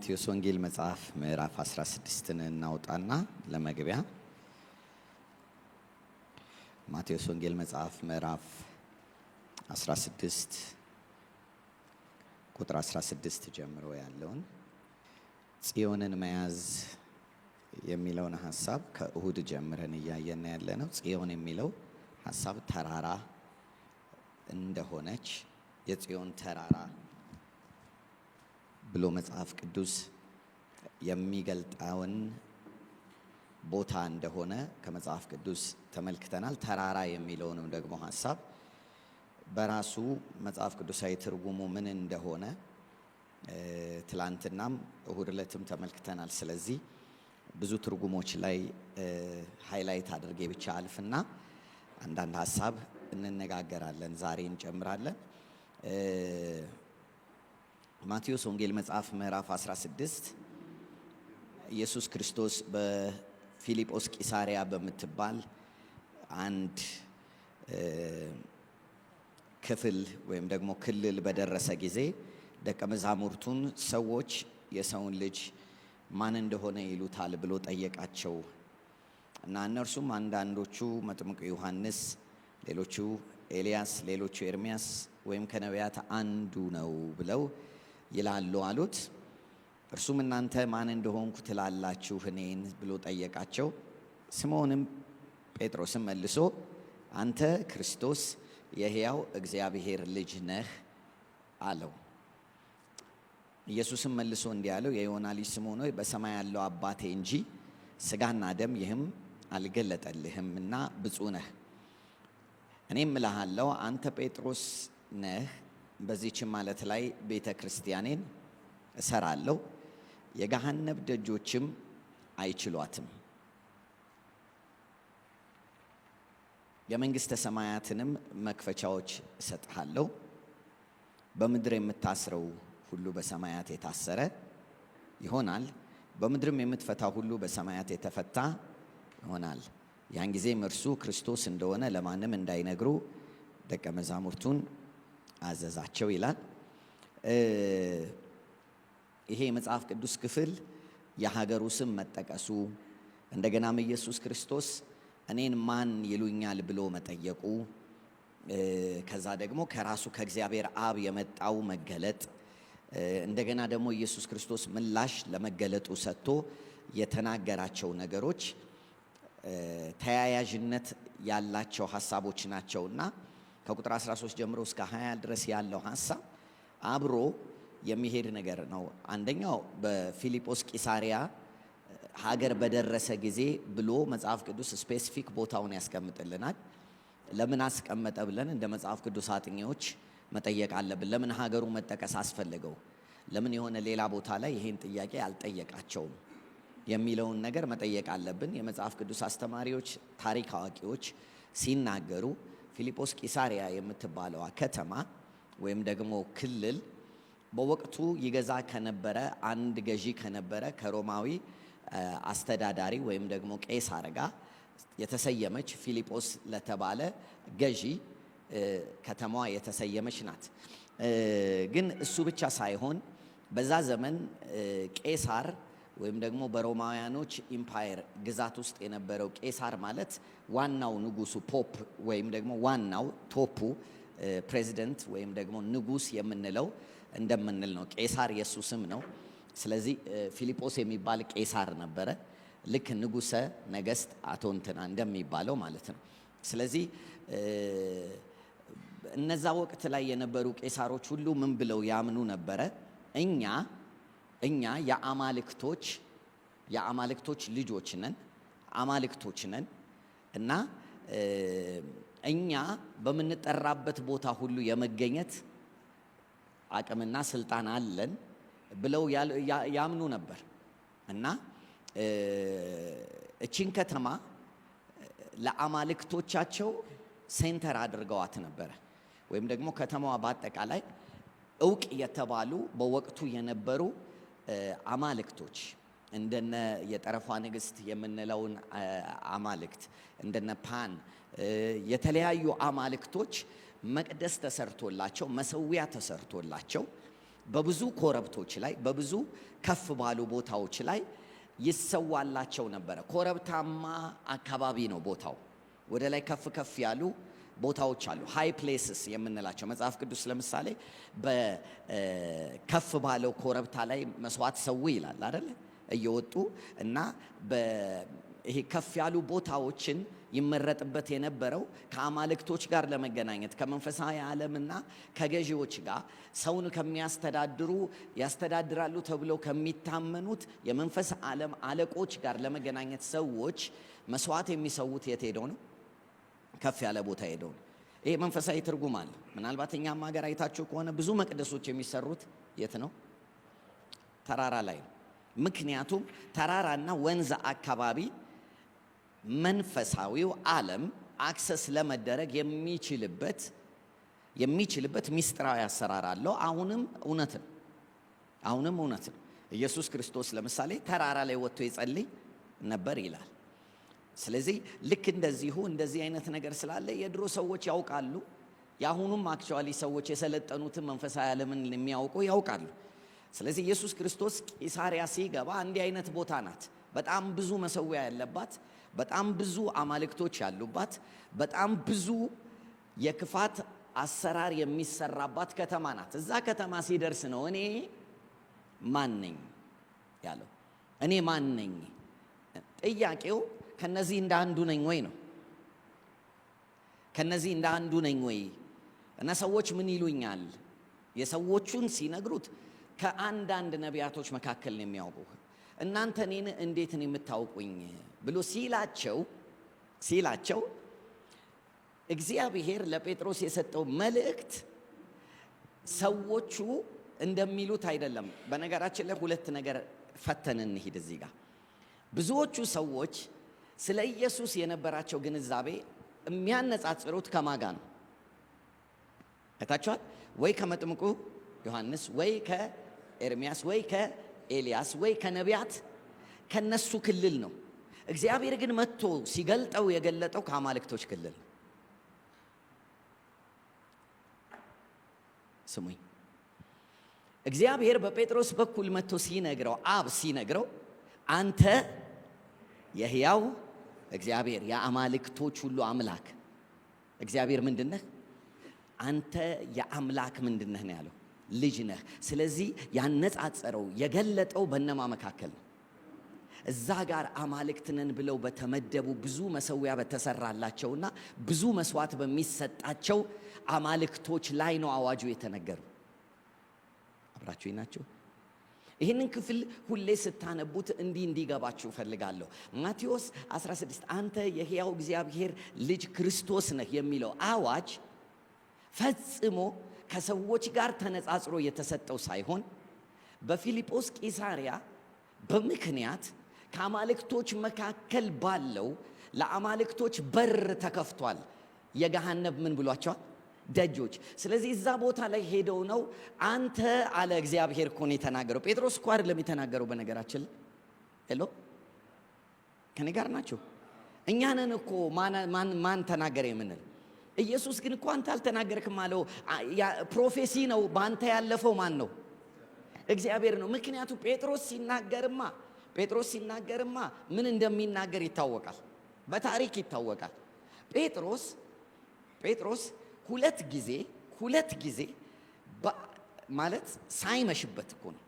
የማቴዎስ ወንጌል መጽሐፍ ምዕራፍ 16ን እናውጣና ለመግቢያ ማቴዎስ ወንጌል መጽሐፍ ምዕራፍ 16 ቁጥር 16 ጀምሮ ያለውን ጽዮንን መያዝ የሚለውን ሐሳብ ከእሁድ ጀምረን እያየን ያለነው። ጽዮን የሚለው ሐሳብ ተራራ እንደሆነች የጽዮን ተራራ ብሎ መጽሐፍ ቅዱስ የሚገልጣውን ቦታ እንደሆነ ከመጽሐፍ ቅዱስ ተመልክተናል። ተራራ የሚለውንም ደግሞ ሐሳብ በራሱ መጽሐፍ ቅዱሳዊ ትርጉሙ ምን እንደሆነ ትላንትናም እሁድ ዕለትም ተመልክተናል። ስለዚህ ብዙ ትርጉሞች ላይ ሃይላይት አድርጌ ብቻ አልፍና አንዳንድ ሐሳብ እንነጋገራለን። ዛሬ እንጨምራለን። ማቴዎስ ወንጌል መጽሐፍ ምዕራፍ 16 ኢየሱስ ክርስቶስ በፊልጶስ ቂሳሪያ በምትባል አንድ ክፍል ወይም ደግሞ ክልል በደረሰ ጊዜ ደቀ መዛሙርቱን ሰዎች የሰውን ልጅ ማን እንደሆነ ይሉታል ብሎ ጠየቃቸው እና እነርሱም አንዳንዶቹ መጥምቁ ዮሐንስ፣ ሌሎቹ ኤልያስ፣ ሌሎቹ ኤርሚያስ ወይም ከነቢያት አንዱ ነው ብለው ይላሉ አሉት። እርሱም እናንተ ማን እንደሆንኩ ትላላችሁ እኔን ብሎ ጠየቃቸው። ስምዖንም ጴጥሮስም መልሶ አንተ ክርስቶስ የሕያው እግዚአብሔር ልጅ ነህ አለው። ኢየሱስም መልሶ እንዲህ አለው፣ የዮና ልጅ ስምዖን ሆይ በሰማይ ያለው አባቴ እንጂ ሥጋና ደም ይህም አልገለጠልህም እና ብፁዕ ነህ። እኔም እልሃለሁ አንተ ጴጥሮስ ነህ፣ በዚህች ማለት ላይ ቤተ ክርስቲያኔን እሰራለሁ፣ የገሃነም ደጆችም አይችሏትም። የመንግሥተ ሰማያትንም መክፈቻዎች እሰጥሃለሁ። በምድር የምታስረው ሁሉ በሰማያት የታሰረ ይሆናል፣ በምድርም የምትፈታ ሁሉ በሰማያት የተፈታ ይሆናል። ያን ጊዜም እርሱ ክርስቶስ እንደሆነ ለማንም እንዳይነግሩ ደቀ መዛሙርቱን አዘዛቸው ይላል። ይሄ የመጽሐፍ ቅዱስ ክፍል የሀገሩ ስም መጠቀሱ፣ እንደገናም ኢየሱስ ክርስቶስ እኔን ማን ይሉኛል ብሎ መጠየቁ፣ ከዛ ደግሞ ከራሱ ከእግዚአብሔር አብ የመጣው መገለጥ፣ እንደገና ደግሞ ኢየሱስ ክርስቶስ ምላሽ ለመገለጡ ሰጥቶ የተናገራቸው ነገሮች ተያያዥነት ያላቸው ሐሳቦች ናቸውና ከቁጥር 13 ጀምሮ እስከ 20 ድረስ ያለው ሐሳብ አብሮ የሚሄድ ነገር ነው። አንደኛው በፊልጶስ ቂሳሪያ ሀገር በደረሰ ጊዜ ብሎ መጽሐፍ ቅዱስ ስፔሲፊክ ቦታውን ያስቀምጥልናል። ለምን አስቀመጠ ብለን እንደ መጽሐፍ ቅዱስ አጥኚዎች መጠየቅ አለብን። ለምን ሀገሩ መጠቀስ አስፈለገው? ለምን የሆነ ሌላ ቦታ ላይ ይሄን ጥያቄ አልጠየቃቸውም የሚለውን ነገር መጠየቅ አለብን። የመጽሐፍ ቅዱስ አስተማሪዎች፣ ታሪክ አዋቂዎች ሲናገሩ ፊልጶስ ቂሳሪያ የምትባለዋ ከተማ ወይም ደግሞ ክልል በወቅቱ ይገዛ ከነበረ አንድ ገዢ ከነበረ ከሮማዊ አስተዳዳሪ ወይም ደግሞ ቄሳር ጋር የተሰየመች ፊልጶስ ለተባለ ገዢ ከተማዋ የተሰየመች ናት። ግን እሱ ብቻ ሳይሆን በዛ ዘመን ቄሳር ወይም ደግሞ በሮማውያኖች ኢምፓየር ግዛት ውስጥ የነበረው ቄሳር ማለት ዋናው ንጉሱ ፖፕ ወይም ደግሞ ዋናው ቶፑ ፕሬዚደንት ወይም ደግሞ ንጉስ የምንለው እንደምንል ነው። ቄሳር የሱ ስም ነው። ስለዚህ ፊልጶስ የሚባል ቄሳር ነበረ፣ ልክ ንጉሰ ነገስት አቶ እንትና እንደሚባለው ማለት ነው። ስለዚህ እነዛ ወቅት ላይ የነበሩ ቄሳሮች ሁሉ ምን ብለው ያምኑ ነበረ? እኛ የአማልክቶች ልጆች ነን፣ አማልክቶች ነን እና እኛ በምንጠራበት ቦታ ሁሉ የመገኘት አቅምና ስልጣን አለን ብለው ያምኑ ነበር እና እቺን ከተማ ለአማልክቶቻቸው ሴንተር አድርገዋት ነበረ። ወይም ደግሞ ከተማዋ በአጠቃላይ እውቅ የተባሉ በወቅቱ የነበሩ አማልክቶች እንደነ የጠረፏ ንግስት የምንለውን አማልክት እንደነ ፓን የተለያዩ አማልክቶች መቅደስ ተሰርቶላቸው መሰዊያ ተሰርቶላቸው በብዙ ኮረብቶች ላይ በብዙ ከፍ ባሉ ቦታዎች ላይ ይሰዋላቸው ነበረ። ኮረብታማ አካባቢ ነው ቦታው። ወደ ላይ ከፍ ከፍ ያሉ ቦታዎች አሉ፣ ሃይ ፕሌስስ የምንላቸው። መጽሐፍ ቅዱስ ለምሳሌ በከፍ ባለው ኮረብታ ላይ መስዋዕት ሰው ይላል አይደል? እየወጡ እና ይሄ ከፍ ያሉ ቦታዎችን ይመረጥበት የነበረው ከአማልክቶች ጋር ለመገናኘት ከመንፈሳዊ ዓለምና ከገዢዎች ጋር ሰውን ያስተዳድራሉ ተብለው ከሚታመኑት የመንፈስ ዓለም አለቆች ጋር ለመገናኘት ሰዎች መስዋዕት የሚሰዉት የት ሄደው ነው? ከፍ ያለ ቦታ ሄደው ነው። ይሄ መንፈሳዊ ትርጉም አለ። ምናልባት እኛም ሀገር አይታችሁ ከሆነ ብዙ መቅደሶች የሚሰሩት የት ነው? ተራራ ላይ ነው። ምክንያቱም ተራራና ወንዝ አካባቢ መንፈሳዊው ዓለም አክሰስ ለመደረግ የሚችልበት ሚስጥራዊ አሰራር አለው። አሁንም እውነት ነው። ኢየሱስ ክርስቶስ ለምሳሌ ተራራ ላይ ወጥቶ ይጸልይ ነበር ይላል። ስለዚህ ልክ እንደዚህ አይነት ነገር ስላለ የድሮ ሰዎች ያውቃሉ። የአሁኑም አክቹዋሊ ሰዎች የሰለጠኑትን መንፈሳዊ ዓለምን የሚያውቁ ያውቃሉ። ስለዚህ ኢየሱስ ክርስቶስ ቂሳሪያ ሲገባ እንዲህ አይነት ቦታ ናት። በጣም ብዙ መሰዊያ ያለባት፣ በጣም ብዙ አማልክቶች ያሉባት፣ በጣም ብዙ የክፋት አሰራር የሚሰራባት ከተማ ናት። እዛ ከተማ ሲደርስ ነው እኔ ማን ነኝ ያለው። እኔ ማን ነኝ? ጥያቄው ከነዚህ እንደ አንዱ ነኝ ወይ ነው። ከነዚህ እንደ አንዱ ነኝ ወይ? እና ሰዎች ምን ይሉኛል? የሰዎቹን ሲነግሩት ከአንዳንድ ነቢያቶች መካከል ነው የሚያውቁ። እናንተ እኔን እንዴት ነው የምታውቁኝ ብሎ ሲላቸው እግዚአብሔር ለጴጥሮስ የሰጠው መልእክት ሰዎቹ እንደሚሉት አይደለም። በነገራችን ላይ ሁለት ነገር ፈተን እንሂድ እዚህ ጋር። ብዙዎቹ ሰዎች ስለ ኢየሱስ የነበራቸው ግንዛቤ የሚያነጻጽሩት ከማጋ ነው። አይታችኋል? ወይ ከመጥምቁ ዮሐንስ ወይ ከኤርሚያስ ወይ ከኤልያስ ወይ ከነቢያት ከነሱ ክልል ነው። እግዚአብሔር ግን መጥቶ ሲገልጠው የገለጠው ከአማልክቶች ክልል ነው። ስሙኝ፣ እግዚአብሔር በጴጥሮስ በኩል መጥቶ ሲነግረው፣ አብ ሲነግረው አንተ የሕያው እግዚአብሔር የአማልክቶች ሁሉ አምላክ እግዚአብሔር ምንድነህ? አንተ የአምላክ ምንድነህ ነው ያለው? ልጅ ነህ። ስለዚህ ያነጻጸረው የገለጠው በእነማ መካከል ነው? እዛ ጋር አማልክት ነን ብለው በተመደቡ ብዙ መሰዊያ በተሰራላቸውና ብዙ መስዋዕት በሚሰጣቸው አማልክቶች ላይ ነው አዋጁ የተነገረው። አብራችሁኝ ናችሁ? ይህንን ክፍል ሁሌ ስታነቡት እንዲገባችሁ እፈልጋለሁ። ማቴዎስ 16 አንተ የሕያው እግዚአብሔር ልጅ ክርስቶስ ነህ የሚለው አዋጅ ፈጽሞ ከሰዎች ጋር ተነጻጽሮ የተሰጠው ሳይሆን በፊልጶስ ቂሳሪያ በምክንያት ከአማልክቶች መካከል ባለው ለአማልክቶች በር ተከፍቷል። የገሃነብ ምን ብሏቸዋል? ደጆች። ስለዚህ እዛ ቦታ ላይ ሄደው ነው አንተ አለ እግዚአብሔር እኮ ነው የተናገረው። ጴጥሮስ እኮ አይደለም የተናገረው። በነገራችን ሄሎ ከኔ ጋር ናቸው። እኛ ነን እኮ ማን ተናገረ የምንል። ኢየሱስ ግን እኮ አንተ አልተናገርክም አለው። ፕሮፌሲ ነው በአንተ ያለፈው ማን ነው? እግዚአብሔር ነው። ምክንያቱም ጴጥሮስ ሲናገርማ ምን እንደሚናገር ይታወቃል፣ በታሪክ ይታወቃል። ጴጥሮስ ሁለት ጊዜ ማለት ሳይመሽበት እኮ ነው።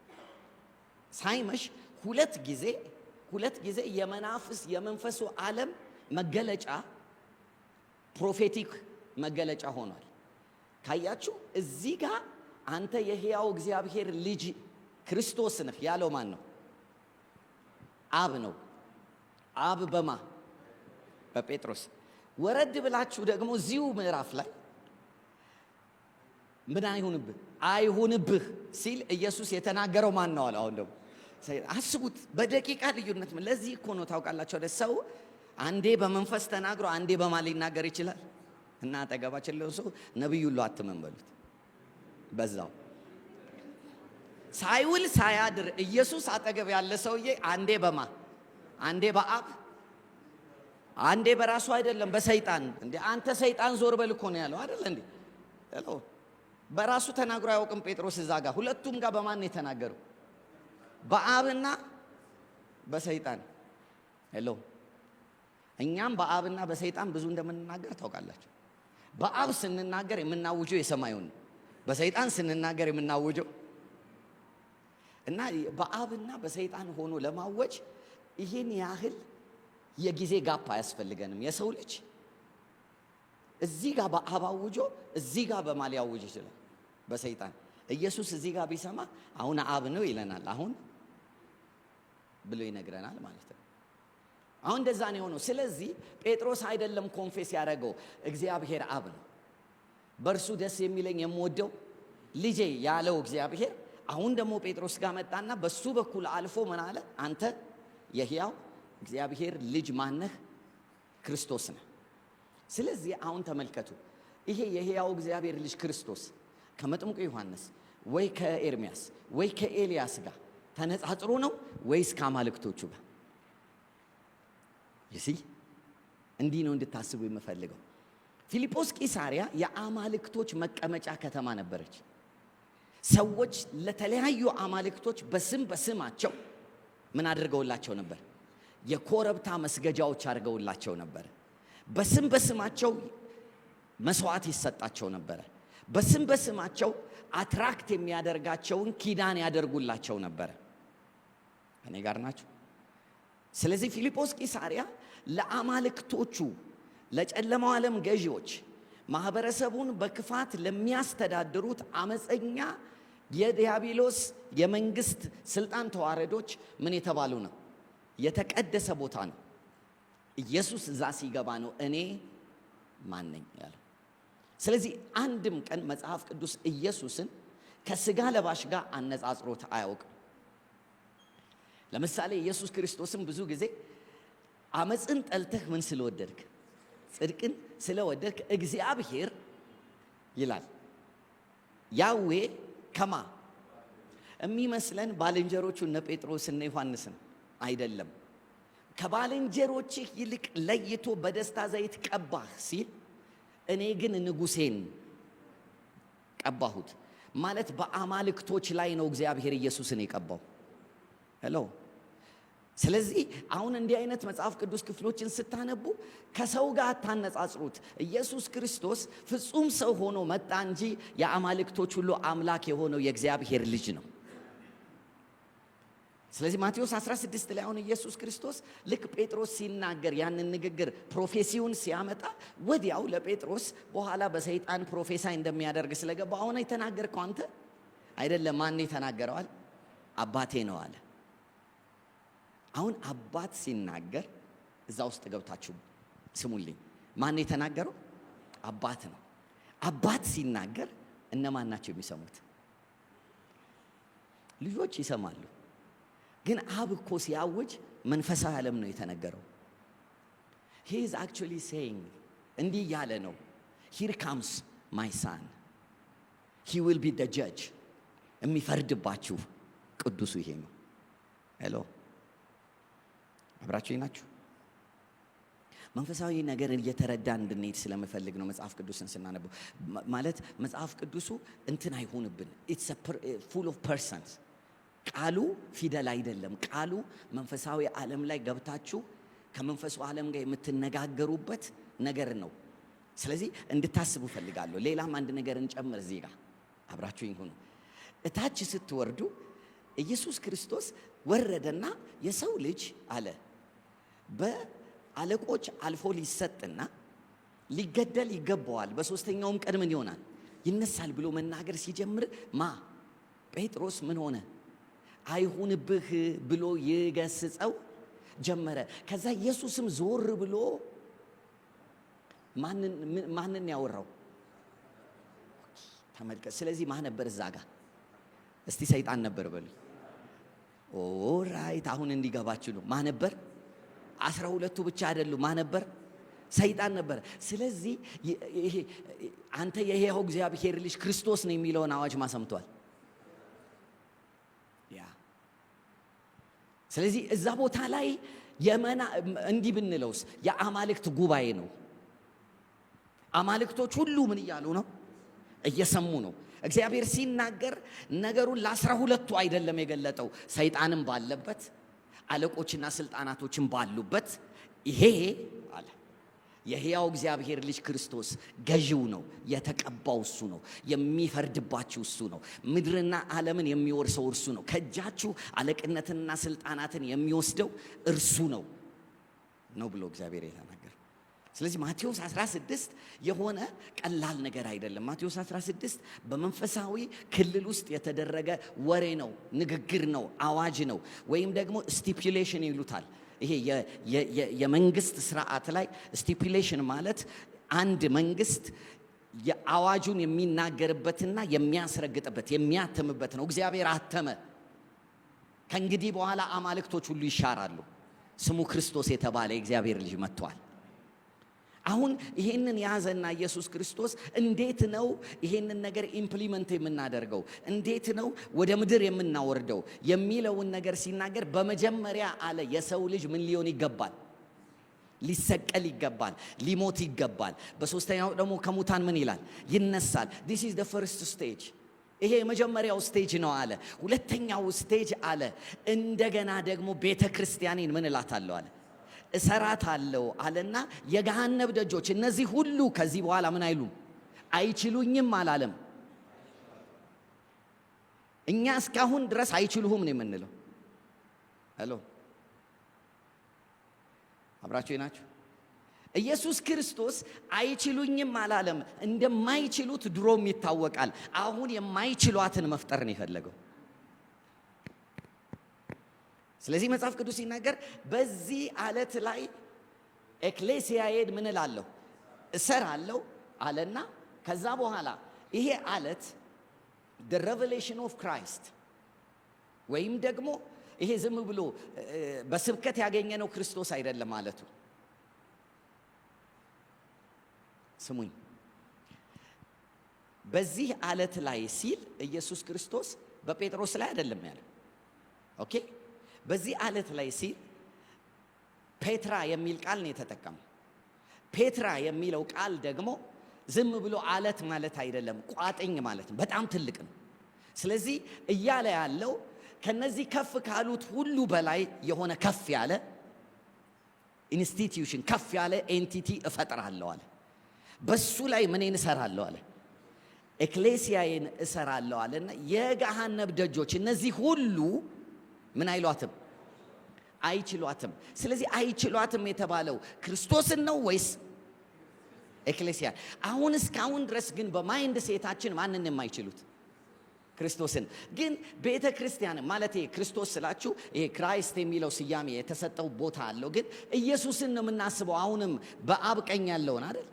ሳይመሽ ሁለት ጊዜ የመንፈሱ ዓለም መገለጫ ፕሮፌቲክ መገለጫ ሆኗል። ካያችሁ እዚህ ጋር አንተ የሕያው እግዚአብሔር ልጅ ክርስቶስ ነህ ያለው ማን ነው? አብ ነው። አብ በጴጥሮስ። ወረድ ብላችሁ ደግሞ እዚሁ ምዕራፍ ላይ ምን አይሁንብህ ሲል ኢየሱስ የተናገረው ማን ነው አለ። አሁን ደግሞ አስቡት፣ በደቂቃ ልዩነት። ለዚህ እኮ ነው ታውቃላችሁ፣ ሰው አንዴ በመንፈስ ተናግሮ አንዴ በማን ሊናገር ይችላል። እና አጠገባችን ለው ሰው ነብዩ ሁሉ አትመን በሉት። በዛው ሳይውል ሳያድር ኢየሱስ አጠገብ ያለ ሰውዬ አንዴ አንዴ በአብ አንዴ በራሱ አይደለም በሰይጣን። እንዴ አንተ ሰይጣን ዞር በል እኮ ነው ያለው አይደል እንዴ? በራሱ ተናግሮ አያውቅም ጴጥሮስ እዛ ጋር። ሁለቱም ጋር በማን ነው የተናገረው? በአብና በሰይጣን። ሄሎ እኛም በአብና በሰይጣን ብዙ እንደምንናገር ታውቃላችሁ። በአብ ስንናገር የምናውጀው የሰማዩን ነው። በሰይጣን ስንናገር የምናውጀው እና በአብና በሰይጣን ሆኖ ለማወጅ ይሄን ያህል የጊዜ ጋፕ አያስፈልገንም። የሰው ልጅ እዚህ ጋር በአብ አውጆ እዚህ ጋር በማን ሊያውጅ ይችላል? በሰይጣን። ኢየሱስ እዚህ ጋር ቢሰማ አሁን አብ ነው ይለናል፣ አሁን ብሎ ይነግረናል ማለት ነው። አሁን እንደዛ ነው የሆነው። ስለዚህ ጴጥሮስ አይደለም ኮንፌስ ያደረገው እግዚአብሔር አብ ነው። በእርሱ ደስ የሚለኝ የምወደው ልጄ ያለው እግዚአብሔር አሁን ደግሞ ጴጥሮስ ጋር መጣና በሱ በኩል አልፎ ምን አለ? አንተ የሕያው እግዚአብሔር ልጅ ማነህ? ክርስቶስ ነህ። ስለዚህ አሁን ተመልከቱ፣ ይሄ የሕያው እግዚአብሔር ልጅ ክርስቶስ ከመጥምቁ ዮሐንስ ወይ ከኤርሚያስ ወይ ከኤልያስ ጋር ተነጻጽሮ ነው ወይስ ከአማልክቶቹ ጋር? ይሲ እንዲህ ነው እንድታስቡ የምፈልገው። ፊልጶስ ቂሳሪያ የአማልክቶች መቀመጫ ከተማ ነበረች። ሰዎች ለተለያዩ አማልክቶች በስማቸው ምን አድርገውላቸው ነበር? የኮረብታ መስገጃዎች አድርገውላቸው ነበር። በስማቸው መስዋዕት ይሰጣቸው ነበር። በስማቸው አትራክት የሚያደርጋቸውን ኪዳን ያደርጉላቸው ነበር። እኔ ጋር ናችሁ? ስለዚህ ፊልጶስ ቂሳሪያ ለአማልክቶቹ፣ ለጨለማው ዓለም ገዢዎች፣ ማህበረሰቡን በክፋት ለሚያስተዳድሩት አመፀኛ የዲያብሎስ የመንግስት ስልጣን ተዋረዶች ምን የተባሉ ነው? የተቀደሰ ቦታ ነው። ኢየሱስ እዛ ሲገባ ነው እኔ ማን ነኝ ያለው። ስለዚህ አንድም ቀን መጽሐፍ ቅዱስ ኢየሱስን ከስጋ ለባሽ ጋር አነጻጽሮት አያውቅም። ለምሳሌ ኢየሱስ ክርስቶስን ብዙ ጊዜ አመፅን ጠልተህ ምን ስለወደድክ፣ ጽድቅን ስለወደድክ እግዚአብሔር ይላል። ያዌ ከማ የሚመስለን ባልንጀሮቹ እነ ጴጥሮስ እነ ዮሐንስን አይደለም። ከባልንጀሮችህ ይልቅ ለይቶ በደስታ ዘይት ቀባህ ሲል እኔ ግን ንጉሴን ቀባሁት ማለት በአማልክቶች ላይ ነው እግዚአብሔር ኢየሱስን የቀባው። ሄሎ። ስለዚህ አሁን እንዲህ አይነት መጽሐፍ ቅዱስ ክፍሎችን ስታነቡ ከሰው ጋር አታነጻጽሩት። ኢየሱስ ክርስቶስ ፍጹም ሰው ሆኖ መጣ እንጂ የአማልክቶች ሁሉ አምላክ የሆነው የእግዚአብሔር ልጅ ነው። ስለዚህ ማቴዎስ 16 ላይ አሁን ኢየሱስ ክርስቶስ ልክ ጴጥሮስ ሲናገር ያንን ንግግር ፕሮፌሲውን ሲያመጣ ወዲያው ለጴጥሮስ በኋላ በሰይጣን ፕሮፌሳይ እንደሚያደርግ ስለገባ አሁን የተናገርከው አንተ አይደለም። ማን የተናገረዋል? አባቴ ነው አለ። አሁን አባት ሲናገር እዛ ውስጥ ገብታችሁ ስሙልኝ። ማን የተናገረው? አባት ነው። አባት ሲናገር እነማን ናቸው የሚሰሙት? ልጆች ይሰማሉ። ግን አብ እኮ ሲያውጅ መንፈሳዊ ዓለም ነው የተነገረው። he is actually saying እንዲህ ያለ ነው፣ here comes my son, he will be the judge። የሚፈርድባችሁ ቅዱሱ ይሄ ነው። ሄሎ አብራችሁ ናችሁ? መንፈሳዊ ነገርን እየተረዳን እንድንሄድ ስለምፈልግ ነው መጽሐፍ ቅዱስን ስናነበው። ማለት መጽሐፍ ቅዱሱ እንትን አይሆንብን። it's full of persons። ቃሉ ፊደል አይደለም። ቃሉ መንፈሳዊ ዓለም ላይ ገብታችሁ ከመንፈሱ ዓለም ጋር የምትነጋገሩበት ነገር ነው። ስለዚህ እንድታስቡ ፈልጋለሁ። ሌላም አንድ ነገር እንጨምር እዚህ ጋር አብራችሁ ይሁኑ። እታች ስትወርዱ ኢየሱስ ክርስቶስ ወረደና የሰው ልጅ አለ በአለቆች አልፎ ሊሰጥና ሊገደል ይገባዋል፣ በሶስተኛውም ቀን ምን ይሆናል? ይነሳል ብሎ መናገር ሲጀምር ጴጥሮስ ምን ሆነ? አይሁንብህ ብሎ ይገስጸው ጀመረ። ከዛ ኢየሱስም ዞር ብሎ ማንን ያወራው? ተመልከት። ስለዚህ ማን ነበር እዛ ጋር? እስቲ ሰይጣን ነበር በሉ። ኦራይት፣ አሁን እንዲገባችሁ ነው። ማን ነበር? 12ቱ ብቻ አይደሉም። ማን ነበር? ሰይጣን ነበር። ስለዚህ ይሄ አንተ የሕያው እግዚአብሔር ልጅ ክርስቶስ ነው የሚለውን አዋጅ ማሰምቷል። ስለዚህ እዛ ቦታ ላይ እንዲህ ብንለውስ የአማልክት ጉባኤ ነው። አማልክቶች ሁሉ ምን እያሉ ነው? እየሰሙ ነው። እግዚአብሔር ሲናገር ነገሩን ለ12ቱ አይደለም የገለጠው። ሰይጣንም ባለበት፣ አለቆችና ስልጣናቶችን ባሉበት ይሄ አለ የሕያው እግዚአብሔር ልጅ ክርስቶስ ገዢው ነው፣ የተቀባው እሱ ነው፣ የሚፈርድባችሁ እሱ ነው፣ ምድርና ዓለምን የሚወርሰው እርሱ ነው፣ ከእጃችሁ አለቅነትንና ስልጣናትን የሚወስደው እርሱ ነው ብሎ እግዚአብሔር የተናገረ። ስለዚህ ማቴዎስ 16 የሆነ ቀላል ነገር አይደለም። ማቴዎስ 16 በመንፈሳዊ ክልል ውስጥ የተደረገ ወሬ ነው፣ ንግግር ነው፣ አዋጅ ነው፣ ወይም ደግሞ ስቲፑሌሽን ይሉታል። ይሄ የመንግስት ስርዓት ላይ ስቲፑሌሽን ማለት አንድ መንግስት የአዋጁን የሚናገርበትና የሚያስረግጥበት የሚያተምበት ነው። እግዚአብሔር አተመ፣ ከእንግዲህ በኋላ አማልክቶች ሁሉ ይሻራሉ፣ ስሙ ክርስቶስ የተባለ የእግዚአብሔር ልጅ መጥቷል። አሁን ይሄንን ያዘና ኢየሱስ ክርስቶስ እንዴት ነው ይሄንን ነገር ኢምፕሊመንት የምናደርገው፣ እንዴት ነው ወደ ምድር የምናወርደው የሚለውን ነገር ሲናገር በመጀመሪያ አለ የሰው ልጅ ምን ሊሆን ይገባል? ሊሰቀል ይገባል፣ ሊሞት ይገባል። በሶስተኛው ደግሞ ከሙታን ምን ይላል? ይነሳል። this is the first stage። ይሄ የመጀመሪያው ስቴጅ ነው አለ። ሁለተኛው ስቴጅ አለ እንደገና ደግሞ ቤተ ክርስቲያኔን ምን እላታለሁ አለ እሰራታለሁ አለና የገሃነብ ደጆች እነዚህ ሁሉ ከዚህ በኋላ ምን አይሉም አይችሉኝም አላለም። እኛ እስካሁን ድረስ አይችሉህም ነው የምንለው። ሄሎ አብራችሁ ናችሁ? ኢየሱስ ክርስቶስ አይችሉኝም አላለም። እንደማይችሉት ድሮም ይታወቃል። አሁን የማይችሏትን መፍጠር ነው የፈለገው። ስለዚህ መጽሐፍ ቅዱስ ሲናገር በዚህ አለት ላይ ኤክሌሲያዬን ምን እላለሁ እሰራለሁ አለና ከዛ በኋላ ይሄ አለት the revelation of Christ ወይም ደግሞ ይሄ ዝም ብሎ በስብከት ያገኘነው ክርስቶስ አይደለም ማለቱ። ስሙኝ፣ በዚህ አለት ላይ ሲል ኢየሱስ ክርስቶስ በጴጥሮስ ላይ አይደለም ያለው። ኦኬ፣ በዚህ አለት ላይ ሲል ፔትራ የሚል ቃል ነው የተጠቀመው። ፔትራ የሚለው ቃል ደግሞ ዝም ብሎ አለት ማለት አይደለም፣ ቋጥኝ ማለት ነው። በጣም ትልቅ ነው። ስለዚህ እያለ ያለው ከነዚህ ከፍ ካሉት ሁሉ በላይ የሆነ ከፍ ያለ ኢንስቲትዩሽን፣ ከፍ ያለ ኤንቲቲ እፈጥራለሁ አለ። በሱ ላይ ምንን እሰራለሁ አለ? ኤክሌሲያዬን እሰራለሁ አለና የገሃነብ ደጆች እነዚህ ሁሉ ምን አይሏትም? አይችሏትም። ስለዚህ አይችሏትም የተባለው ክርስቶስን ነው ወይስ ኤክሌሲያ? አሁን እስካሁን ድረስ ግን በማይንድ ሴታችን ማንን የማይችሉት? ክርስቶስን። ግን ቤተ ክርስቲያን ማለት ክርስቶስ ስላችሁ ይሄ ክራይስት የሚለው ስያሜ የተሰጠው ቦታ አለው። ግን ኢየሱስን ነው የምናስበው አሁንም በአብ ቀኝ ያለውን አይደል?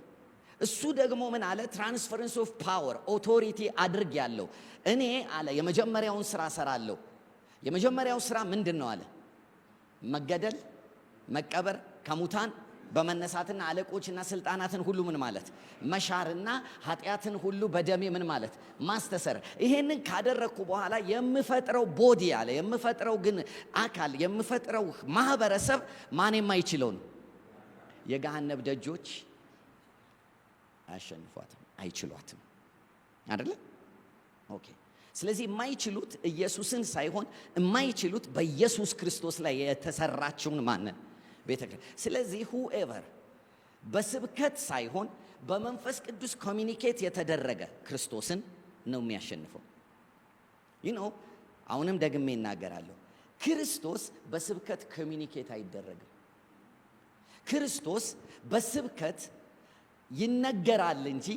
እሱ ደግሞ ምን አለ? ትራንስፈረንስ ኦፍ ፓወር ኦቶሪቲ አድርግ ያለው እኔ አለ የመጀመሪያውን ስራ ሰራለሁ። የመጀመሪያው ስራ ምንድን ነው አለ? መገደል፣ መቀበር፣ ከሙታን በመነሳትና አለቆችና ስልጣናትን ሁሉ ምን ማለት መሻርና ኃጢአትን ሁሉ በደሜ ምን ማለት ማስተሰር። ይሄንን ካደረኩ በኋላ የምፈጥረው ቦዲ አለ የምፈጥረው ግን አካል የምፈጥረው ማህበረሰብ ማን የማይችለው ነው? የገሃነብ ደጆች አያሸንፏትም፣ አይችሏትም አይደለ? ኦኬ። ስለዚህ የማይችሉት ኢየሱስን ሳይሆን የማይችሉት በኢየሱስ ክርስቶስ ላይ የተሰራችውን ማንን ቤተ ክርስቲያን። ስለዚህ ሁኤቨር በስብከት ሳይሆን በመንፈስ ቅዱስ ኮሚኒኬት የተደረገ ክርስቶስን ነው የሚያሸንፈው። አሁንም ደግሜ እናገራለሁ፣ ክርስቶስ በስብከት ኮሚኒኬት አይደረግም። ክርስቶስ በስብከት ይነገራል እንጂ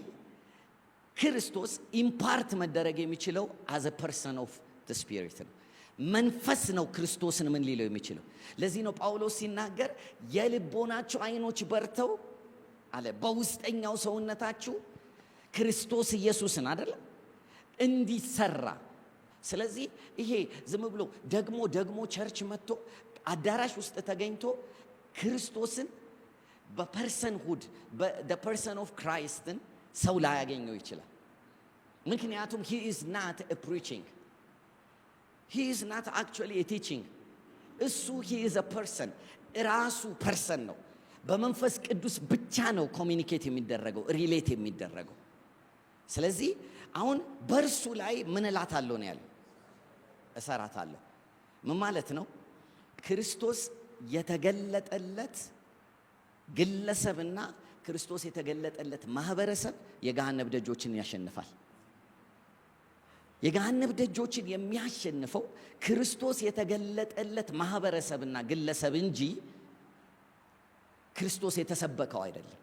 ክርስቶስ ኢምፓርት መደረግ የሚችለው አዘ ፐርሰን ኦፍ ዘ ስፒሪት ነው። መንፈስ ነው ክርስቶስን ምን ሊለው የሚችለው። ለዚህ ነው ጳውሎስ ሲናገር የልቦናችሁ አይኖች በርተው አለ በውስጠኛው ሰውነታችሁ ክርስቶስ ኢየሱስን አይደለም እንዲሰራ። ስለዚህ ይሄ ዝም ብሎ ደግሞ ቸርች መጥቶ አዳራሽ ውስጥ ተገኝቶ ክርስቶስን በፐርሰን ሁድ በፐርሰን ኦፍ ክራይስትን ሰው ላይ ያገኘው ይችላል። ምክንያቱም he is not a preaching, he is not actually a teaching። እሱ he is a person፣ ራሱ ፐርሰን ነው። በመንፈስ ቅዱስ ብቻ ነው ኮሚኒኬት የሚደረገው ሪሌት የሚደረገው። ስለዚህ አሁን በእርሱ ላይ ምን እላታለሁ ነው ያለው? እሰራታለሁ። ምን ማለት ነው? ክርስቶስ የተገለጠለት ግለሰብና ክርስቶስ የተገለጠለት ማህበረሰብ የገሃነብ ደጆችን ያሸንፋል። የገሃነብ ደጆችን የሚያሸንፈው ክርስቶስ የተገለጠለት ማህበረሰብና ግለሰብ እንጂ ክርስቶስ የተሰበከው አይደለም።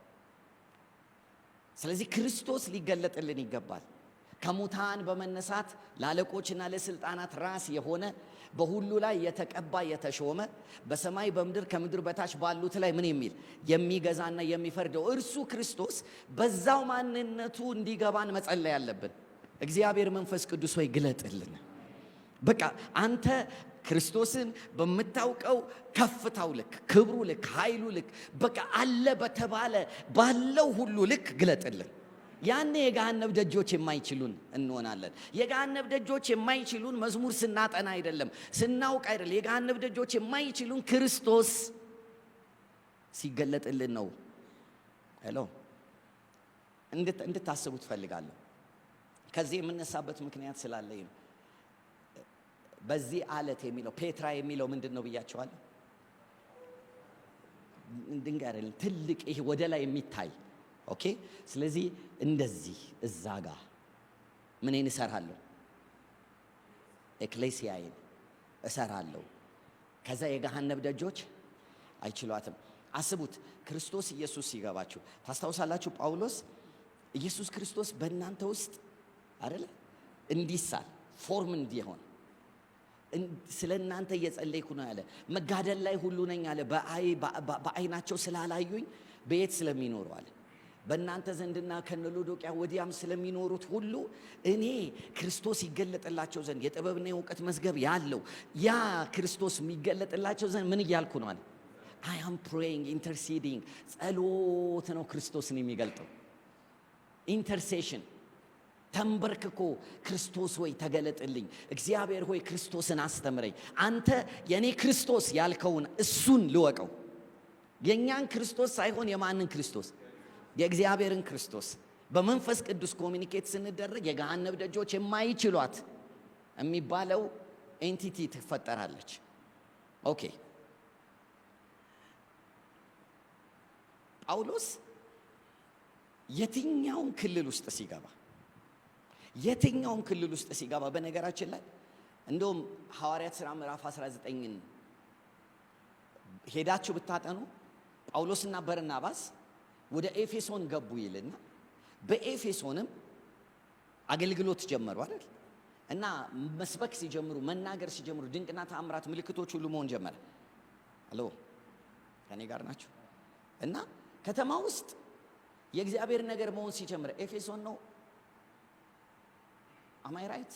ስለዚህ ክርስቶስ ሊገለጥልን ይገባል። ከሙታን በመነሳት ለአለቆችና ለስልጣናት ራስ የሆነ በሁሉ ላይ የተቀባ የተሾመ በሰማይ በምድር ከምድር በታች ባሉት ላይ ምን የሚል የሚገዛና የሚፈርደው እርሱ ክርስቶስ በዛው ማንነቱ እንዲገባን መጸለይ ያለብን። እግዚአብሔር መንፈስ ቅዱስ ሆይ ግለጥልን። በቃ አንተ ክርስቶስን በምታውቀው ከፍታው ልክ፣ ክብሩ ልክ፣ ኃይሉ ልክ በቃ አለ በተባለ ባለው ሁሉ ልክ ግለጥልን። ያኔ የገሃነብ ደጆች የማይችሉን እንሆናለን። የገሃነብ ደጆች የማይችሉን መዝሙር ስናጠና አይደለም፣ ስናውቅ አይደለም። የገሃነብ ደጆች የማይችሉን ክርስቶስ ሲገለጥልን ነው። ሄሎ እንድታስቡ ትፈልጋለሁ። ከዚህ የምነሳበት ምክንያት ስላለኝ ነው። በዚህ አለት የሚለው ፔትራ የሚለው ምንድን ነው ብያቸዋለሁ? ድንጋይ አይደለም፣ ትልቅ ይሄ ወደ ላይ የሚታይ ኦኬ። ስለዚህ እንደዚህ እዛ ጋር ምንን እሰራለሁ? ኤክሌሲያዬን እሰራለሁ። ከዛ የገሃነብ ደጆች አይችሏትም። አስቡት፣ ክርስቶስ ኢየሱስ ሲገባችሁ ታስታውሳላችሁ። ጳውሎስ ኢየሱስ ክርስቶስ በእናንተ ውስጥ አይደለ እንዲሳል ፎርም እንዲሆን ስለ እናንተ እየጸለይኩ ነው ያለ። መጋደል ላይ ሁሉ ነኝ አለ። በአይናቸው ስላላዩኝ በየት ስለሚኖሩ አለ በእናንተ ዘንድና ከነሎዶቅያ ወዲያም ስለሚኖሩት ሁሉ እኔ ክርስቶስ ይገለጥላቸው ዘንድ የጥበብና የእውቀት መዝገብ ያለው ያ ክርስቶስ የሚገለጥላቸው ዘንድ ምን እያልኩ ነው አለ? I am praying, interceding። ጸሎት ነው ክርስቶስን የሚገልጠው። ኢንተርሴሽን ተንበርክኮ ክርስቶስ ሆይ ተገለጥልኝ፣ እግዚአብሔር ሆይ ክርስቶስን አስተምረኝ። አንተ የኔ ክርስቶስ ያልከውን እሱን ልወቀው። የኛን ክርስቶስ ሳይሆን የማንን ክርስቶስ? የእግዚአብሔርን ክርስቶስ። በመንፈስ ቅዱስ ኮሚኒኬት ስንደረግ የገሃነብ ደጆች የማይችሏት የሚባለው ኤንቲቲ ትፈጠራለች። ኦኬ። ጳውሎስ የትኛውም ክልል ውስጥ ሲገባ በነገራችን ላይ እንደውም ሐዋርያት ሥራ ምዕራፍ 19ን ሄዳችሁ ብታጠኑ ጳውሎስና በርናባስ ወደ ኤፌሶን ገቡ ይልና በኤፌሶንም አገልግሎት ጀመሩ አይደል? እና መስበክ ሲጀምሩ፣ መናገር ሲጀምሩ ድንቅና ተአምራት ምልክቶች ሁሉ መሆን ጀመረ። አሎ ከኔ ጋር ናችሁ? እና ከተማ ውስጥ የእግዚአብሔር ነገር መሆን ሲጀምር ኤፌሶን ነው። አማይ ራይት?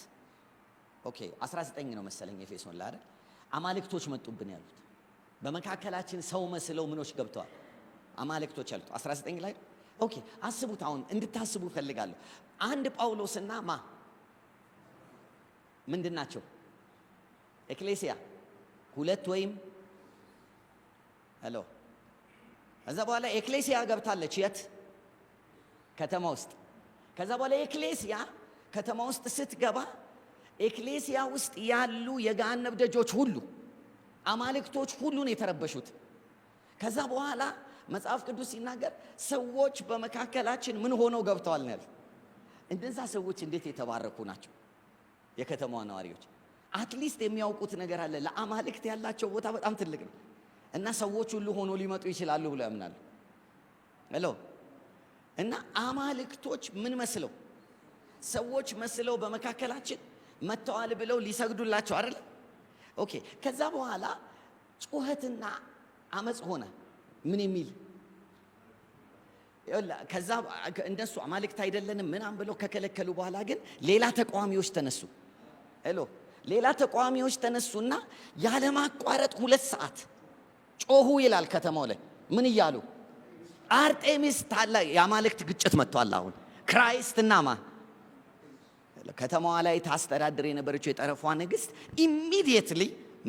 ኦኬ 19 ነው መሰለኝ ኤፌሶን ላይ አይደል? አማልክቶች መጡብን ያሉት በመካከላችን ሰው መስለው ምኖች ገብተዋል አማልክቶች ያሉት 19 ላይ። ኦኬ አስቡት፣ አሁን እንድታስቡ ፈልጋለሁ። አንድ ጳውሎስና ምንድናቸው? ኤክሌሲያ ሁለት ወይም ሄሎ። ከዛ በኋላ ኤክሌሲያ ገብታለች የት? ከተማ ውስጥ። ከዛ በኋላ ኤክሌሲያ ከተማ ውስጥ ስትገባ ኤክሌሲያ ውስጥ ያሉ የገሃነብ ደጆች ሁሉ አማልክቶች ሁሉ ነው የተረበሹት። ከዛ በኋላ መጽሐፍ ቅዱስ ሲናገር ሰዎች በመካከላችን ምን ሆነው ገብተዋል ነው ያለው። እንደዛ ሰዎች እንዴት የተባረኩ ናቸው! የከተማዋ ነዋሪዎች አትሊስት የሚያውቁት ነገር አለ። ለአማልክት ያላቸው ቦታ በጣም ትልቅ ነው እና ሰዎች ሁሉ ሆኖ ሊመጡ ይችላሉ ብሎ ያምናሉ። ሄሎ። እና አማልክቶች ምን መስለው ሰዎች መስለው በመካከላችን መተዋል ብለው ሊሰግዱላቸው አይደል? ኦኬ። ከዛ በኋላ ጩኸትና አመጽ ሆነ። ምን የሚል ከዛ እንደሱ አማልክት አይደለንም ምናምን ብለው ከከለከሉ በኋላ ግን ሌላ ተቃዋሚዎች ተነሱ። ሄሎ። ሌላ ተቃዋሚዎች ተነሱና ያለማቋረጥ 2 ሰዓት ጮሁ ይላል ከተማው ላይ። ምን እያሉ? አርጤሚስ ታላ የአማልክት ግጭት መጥቷል። አሁን ክራይስትና ከተማዋ ላይ ታስተዳድር የነበረችው የጠረፏ ንግስት ኢሚዲየትሊ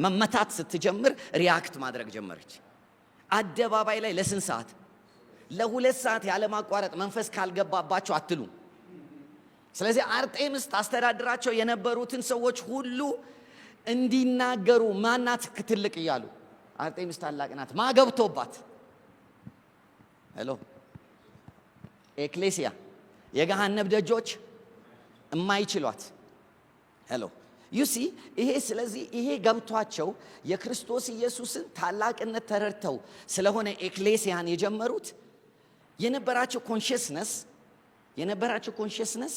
መመታት ስትጀምር ሪያክት ማድረግ ጀመረች። አደባባይ ላይ ለስንት ሰዓት? ለ2 ሰዓት ያለማቋረጥ መንፈስ ካልገባባቸው አትሉ። ስለዚህ አርጤምስ ታስተዳድራቸው የነበሩትን ሰዎች ሁሉ እንዲናገሩ ማናት ትልቅ እያሉ አርጤምስ ታላቅ ናት ማገብቶባት ሄሎ ኤክሌሲያ የገሃነብ ደጆች የማይችሏት ሄሎ ዩሲ ይሄ ስለዚህ ይሄ ገብቷቸው የክርስቶስ ኢየሱስን ታላቅነት ተረድተው ስለሆነ ኤክሌሲያን የጀመሩት የነበራቸው ኮንሽስነስ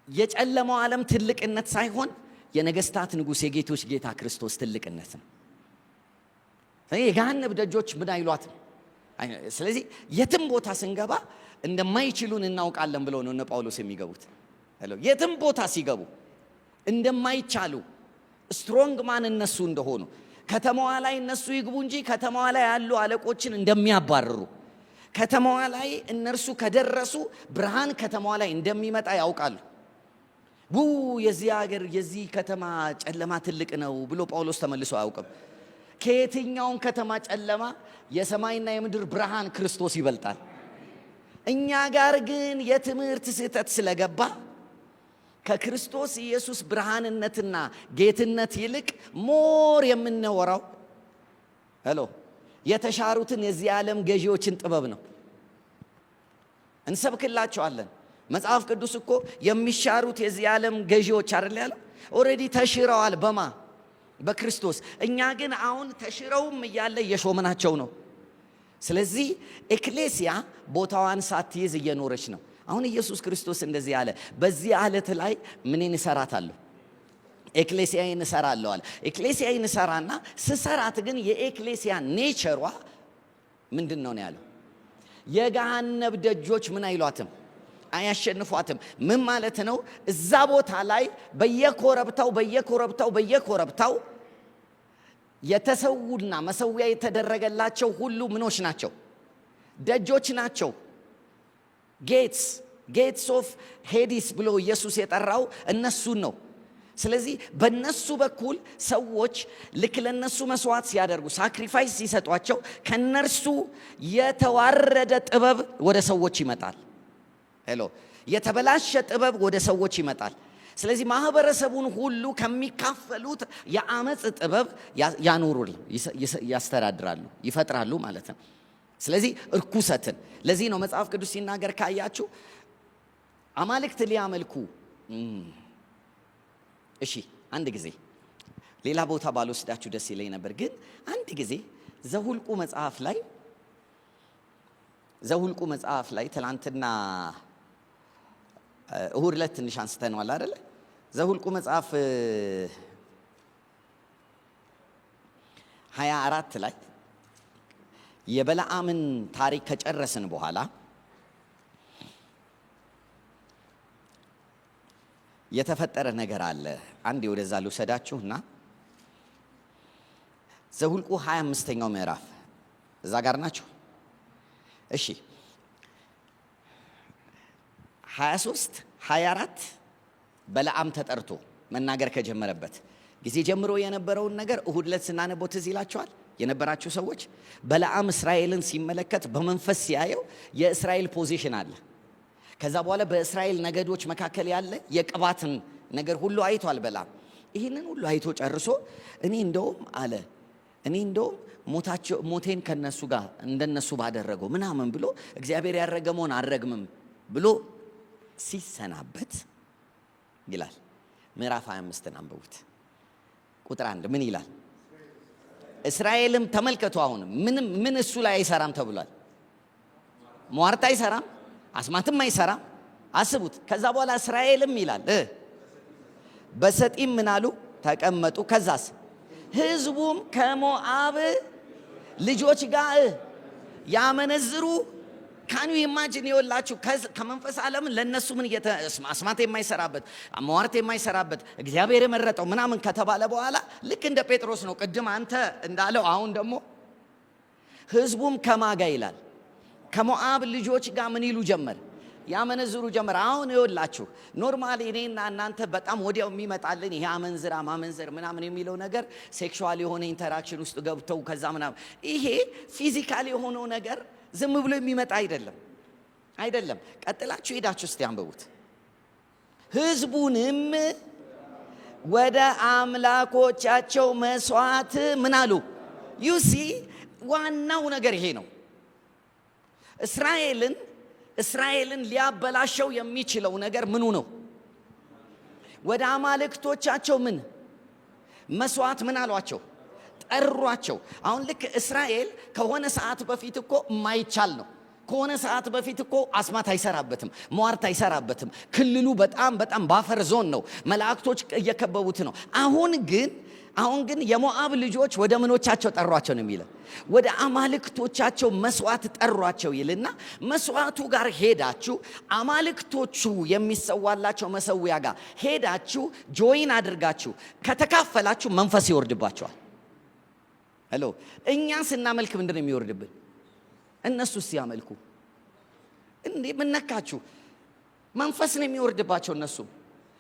የጨለማው ዓለም ትልቅነት ሳይሆን የነገስታት ንጉሥ የጌቶች ጌታ ክርስቶስ ትልቅነት ነው። የገሃነብ ደጆች ምን አይሏትም። ስለዚህ የትም ቦታ ስንገባ እንደማይችሉን እናውቃለን ብለው ነው እነ ጳውሎስ የሚገቡት። የትም ቦታ ሲገቡ እንደማይቻሉ ስትሮንግ ማን እነሱ እንደሆኑ ከተማዋ ላይ እነሱ ይግቡ እንጂ ከተማዋ ላይ ያሉ አለቆችን እንደሚያባርሩ ከተማዋ ላይ እነርሱ ከደረሱ ብርሃን ከተማዋ ላይ እንደሚመጣ ያውቃሉ። የዚህ ሀገር የዚህ ከተማ ጨለማ ትልቅ ነው ብሎ ጳውሎስ ተመልሶ አያውቅም። ከየትኛውም ከተማ ጨለማ የሰማይና የምድር ብርሃን ክርስቶስ ይበልጣል። እኛ ጋር ግን የትምህርት ስህተት ስለገባ ከክርስቶስ ኢየሱስ ብርሃንነትና ጌትነት ይልቅ ሞር የምንወራው የተሻሩትን የዚህ ዓለም ገዢዎችን ጥበብ ነው። እንሰብክላቸዋለን። መጽሐፍ ቅዱስ እኮ የሚሻሩት የዚህ ዓለም ገዢዎች አይደል ያለው? ኦሬዲ ተሽረዋል በክርስቶስ። እኛ ግን አሁን ተሽረውም እያለ እየሾመናቸው ነው። ስለዚህ ኤክሌሲያ ቦታዋን ሳትይዝ እየኖረች ነው። አሁን ኢየሱስ ክርስቶስ እንደዚህ አለ፣ በዚህ ዓለት ላይ ምንን እሰራታለሁ? ኤክሌሲያን እሰራለሁ አለ። ኤክሌሲያን እሰራና ስሰራት ግን የኤክሌሲያ ኔቸሯ ምንድን ነው ያለው? የገሃነብ ደጆች ምን አይሏትም? አያሸንፏትም። ምን ማለት ነው? እዛ ቦታ ላይ በየኮረብታው የተሰውና መሰዊያ የተደረገላቸው ሁሉ ምኖች ናቸው? ደጆች ናቸው። ጌትስ ኦፍ ሄዲስ ብሎ ኢየሱስ የጠራው እነሱን ነው። ስለዚህ በነሱ በኩል ሰዎች ልክ ለነሱ መስዋዕት ሲያደርጉ ሳክሪፋይስ ሲሰጧቸው ከነርሱ የተዋረደ ጥበብ ወደ ሰዎች ይመጣል። የተበላሸ ጥበብ ወደ ሰዎች ይመጣል። ስለዚህ ማህበረሰቡን ሁሉ ከሚካፈሉት የአመጽ ጥበብ ያስተዳድራሉ፣ ይፈጥራሉ ማለት ነው። ስለዚህ እርኩሰትን ለዚህ ነው መጽሐፍ ቅዱስ ሲናገር ካያችሁ አማልክት ሊያመልኩ እሺ አንድ ጊዜ ሌላ ቦታ ባልወስዳችሁ ደስ ይለኝ ነበር፣ ግን አንድ ጊዜ ዘሁልቁ መጽሐፍ ላይ ትላንትና እሁድ ዕለት ትንሽ አንስተነዋል አይደለ? ዘሁልቁ መጽሐፍ 24 ላይ የበለዓምን ታሪክ ከጨረስን በኋላ የተፈጠረ ነገር አለ። አንዴ ወደዛ ልውሰዳችሁና ዘሁልቁ 25ኛው ምዕራፍ እዛ ጋር ናችሁ? እሺ 23 24 በለዓም ተጠርቶ መናገር ከጀመረበት ጊዜ ጀምሮ የነበረውን ነገር እሁድ ዕለት ስናነበው ትዝ ይላችኋል። የነበራችሁ ሰዎች በለዓም እስራኤልን ሲመለከት በመንፈስ ሲያየው የእስራኤል ፖዚሽን አለ። ከዛ በኋላ በእስራኤል ነገዶች መካከል ያለ የቅባትን ነገር ሁሉ አይቷል በለዓም። ይህንን ሁሉ አይቶ ጨርሶ እኔ እንደውም ሞቴን ከነሱ ጋር እንደነሱ ባደረገው ምናምን ብሎ እግዚአብሔር ያረገመውን አልረግምም ብሎ ሲሰናበት ይላል። ምዕራፍ 25ን አንብቡት ቁጥር 1 ምን ይላል? እስራኤልም ተመልከቱ፣ አሁን ምን እሱ ላይ አይሰራም ተብሏል። ሟርት አይሰራም፣ አስማትም አይሰራም። አስቡት። ከዛ በኋላ እስራኤልም ይላል በሰጢም ምን አሉ? ተቀመጡ። ከዛስ ህዝቡም ከሞዓብ ልጆች ጋር ያመነዝሩ። ካኑ ኢማጂን ይወላችሁ ከመንፈስ ዓለም ለነሱ ምን አስማት የማይሰራበት ሟርት የማይሰራበት እግዚአብሔር የመረጠው ምናምን ከተባለ በኋላ ልክ እንደ ጴጥሮስ ነው ቅድም አንተ እንዳለው። አሁን ደግሞ ህዝቡም ከማጋ ይላል ከሞዓብ ልጆች ጋር ምን ይሉ ጀመር? ያመነዝሩ ጀመር። አሁን ይወላችሁ ኖርማሊ እኔና እናንተ በጣም ወዲያው የሚመጣልን ይሄ ማመንዘር ምናምን የሚለው ነገር ሴክሹዋል የሆነ ኢንተራክሽን ውስጥ ገብተው ከዛ ምናምን ይሄ ፊዚካል የሆነው ነገር ዝም ብሎ የሚመጣ አይደለም። ቀጥላችሁ ሄዳችሁ እስቲ አንብቡት። ሕዝቡንም ወደ አምላኮቻቸው መስዋዕት ምን አሉ? ዩሲ ዋናው ነገር ይሄ ነው። እስራኤልን ሊያበላሸው የሚችለው ነገር ምኑ ነው? ወደ አማልክቶቻቸው ምን መስዋዕት ምን አሏቸው? ጠሯቸው። አሁን ልክ እስራኤል ከሆነ ሰዓት በፊት እኮ የማይቻል ነው። ከሆነ ሰዓት በፊት እኮ አስማት አይሰራበትም፣ ሟርት አይሰራበትም። ክልሉ በጣም ባፈር ዞን ነው። መላእክቶች እየከበቡት ነው። አሁን ግን የሞዓብ ልጆች ወደ ምኖቻቸው ጠሯቸው ነው የሚለው። ወደ አማልክቶቻቸው መስዋዕት ጠሯቸው ይልና መስዋዕቱ ጋር ሄዳችሁ አማልክቶቹ የሚሰዋላቸው መሰዊያ ጋር ሄዳችሁ ጆይን አድርጋችሁ ከተካፈላችሁ መንፈስ ይወርድባቸዋል። ሄሎ እኛ ስናመልክ ምንድነው የሚወርድብን? እነሱ ሲያመልኩ እንዴ ምን ነካችሁ? መንፈስ ነው የሚወርድባቸው እነሱ።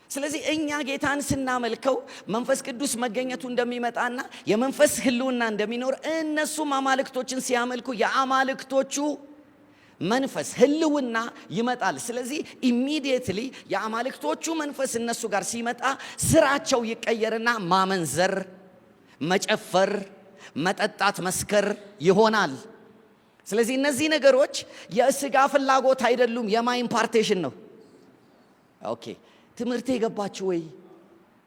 ስለዚህ እኛ ጌታን ስናመልከው መንፈስ ቅዱስ መገኘቱ እንደሚመጣና የመንፈስ ህልውና እንደሚኖር እነሱም አማልክቶችን ሲያመልኩ የአማልክቶቹ መንፈስ ህልውና ይመጣል። ስለዚህ ኢሚዲየትሊ የአማልክቶቹ መንፈስ እነሱ ጋር ሲመጣ ስራቸው ይቀየርና ማመንዘር፣ መጨፈር፣ መጠጣት፣ መስከር ይሆናል። ስለዚህ እነዚህ ነገሮች የስጋ ፍላጎት አይደሉም፣ የማይን ኢምፓርቴሽን ነው። ኦኬ ትምህርት የገባችሁ ወይ?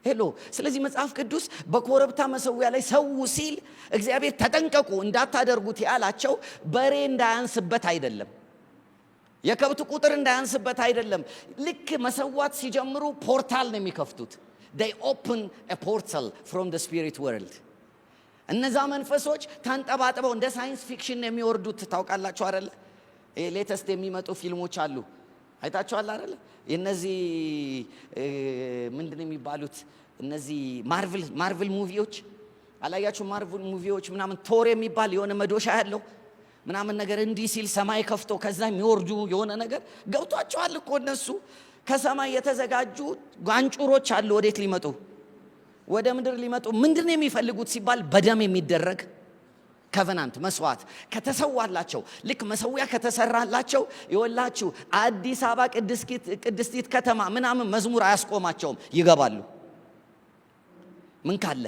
ሄሎ ስለዚህ መጽሐፍ ቅዱስ በኮረብታ መሰዊያ ላይ ሰው ሲል እግዚአብሔር ተጠንቀቁ እንዳታደርጉት ያላቸው በሬ እንዳያንስበት አይደለም፣ የከብት ቁጥር እንዳያንስበት አይደለም። ልክ መሰዋት ሲጀምሩ ፖርታል ነው የሚከፍቱት። they open a portal from the spirit world። እነዛ መንፈሶች ተንጠባጥበው እንደ ሳይንስ ፊክሽን የሚወርዱት ታውቃላችሁ አይደለ? ሌተስት የሚመጡ ፊልሞች አሉ፣ አይታችኋል አይደለ? የነዚህ ምንድነው የሚባሉት? እነዚህ ማርቨል ሙቪዎች አላያችሁ? ማርቨል ሙቪዎች ምናምን ቶር የሚባል የሆነ መዶሻ ያለው ምናምን ነገር እንዲህ ሲል ሰማይ ከፍቶ ከዛ የሚወርዱ የሆነ ነገር ገብቷቸዋል እኮ እነሱ። ከሰማይ የተዘጋጁ ጋንጩሮች አሉ። ወዴት ሊመጡ? ወደ ምድር ሊመጡ። ምንድነው የሚፈልጉት ሲባል በደም የሚደረግ ኮቨናንት መስዋዕት ከተሰዋላቸው፣ ልክ መሰዊያ ከተሰራላቸው ይወላችሁ አዲስ አበባ ቅድስቲት ከተማ ምናምን መዝሙር አያስቆማቸውም፣ ይገባሉ። ምን ካለ?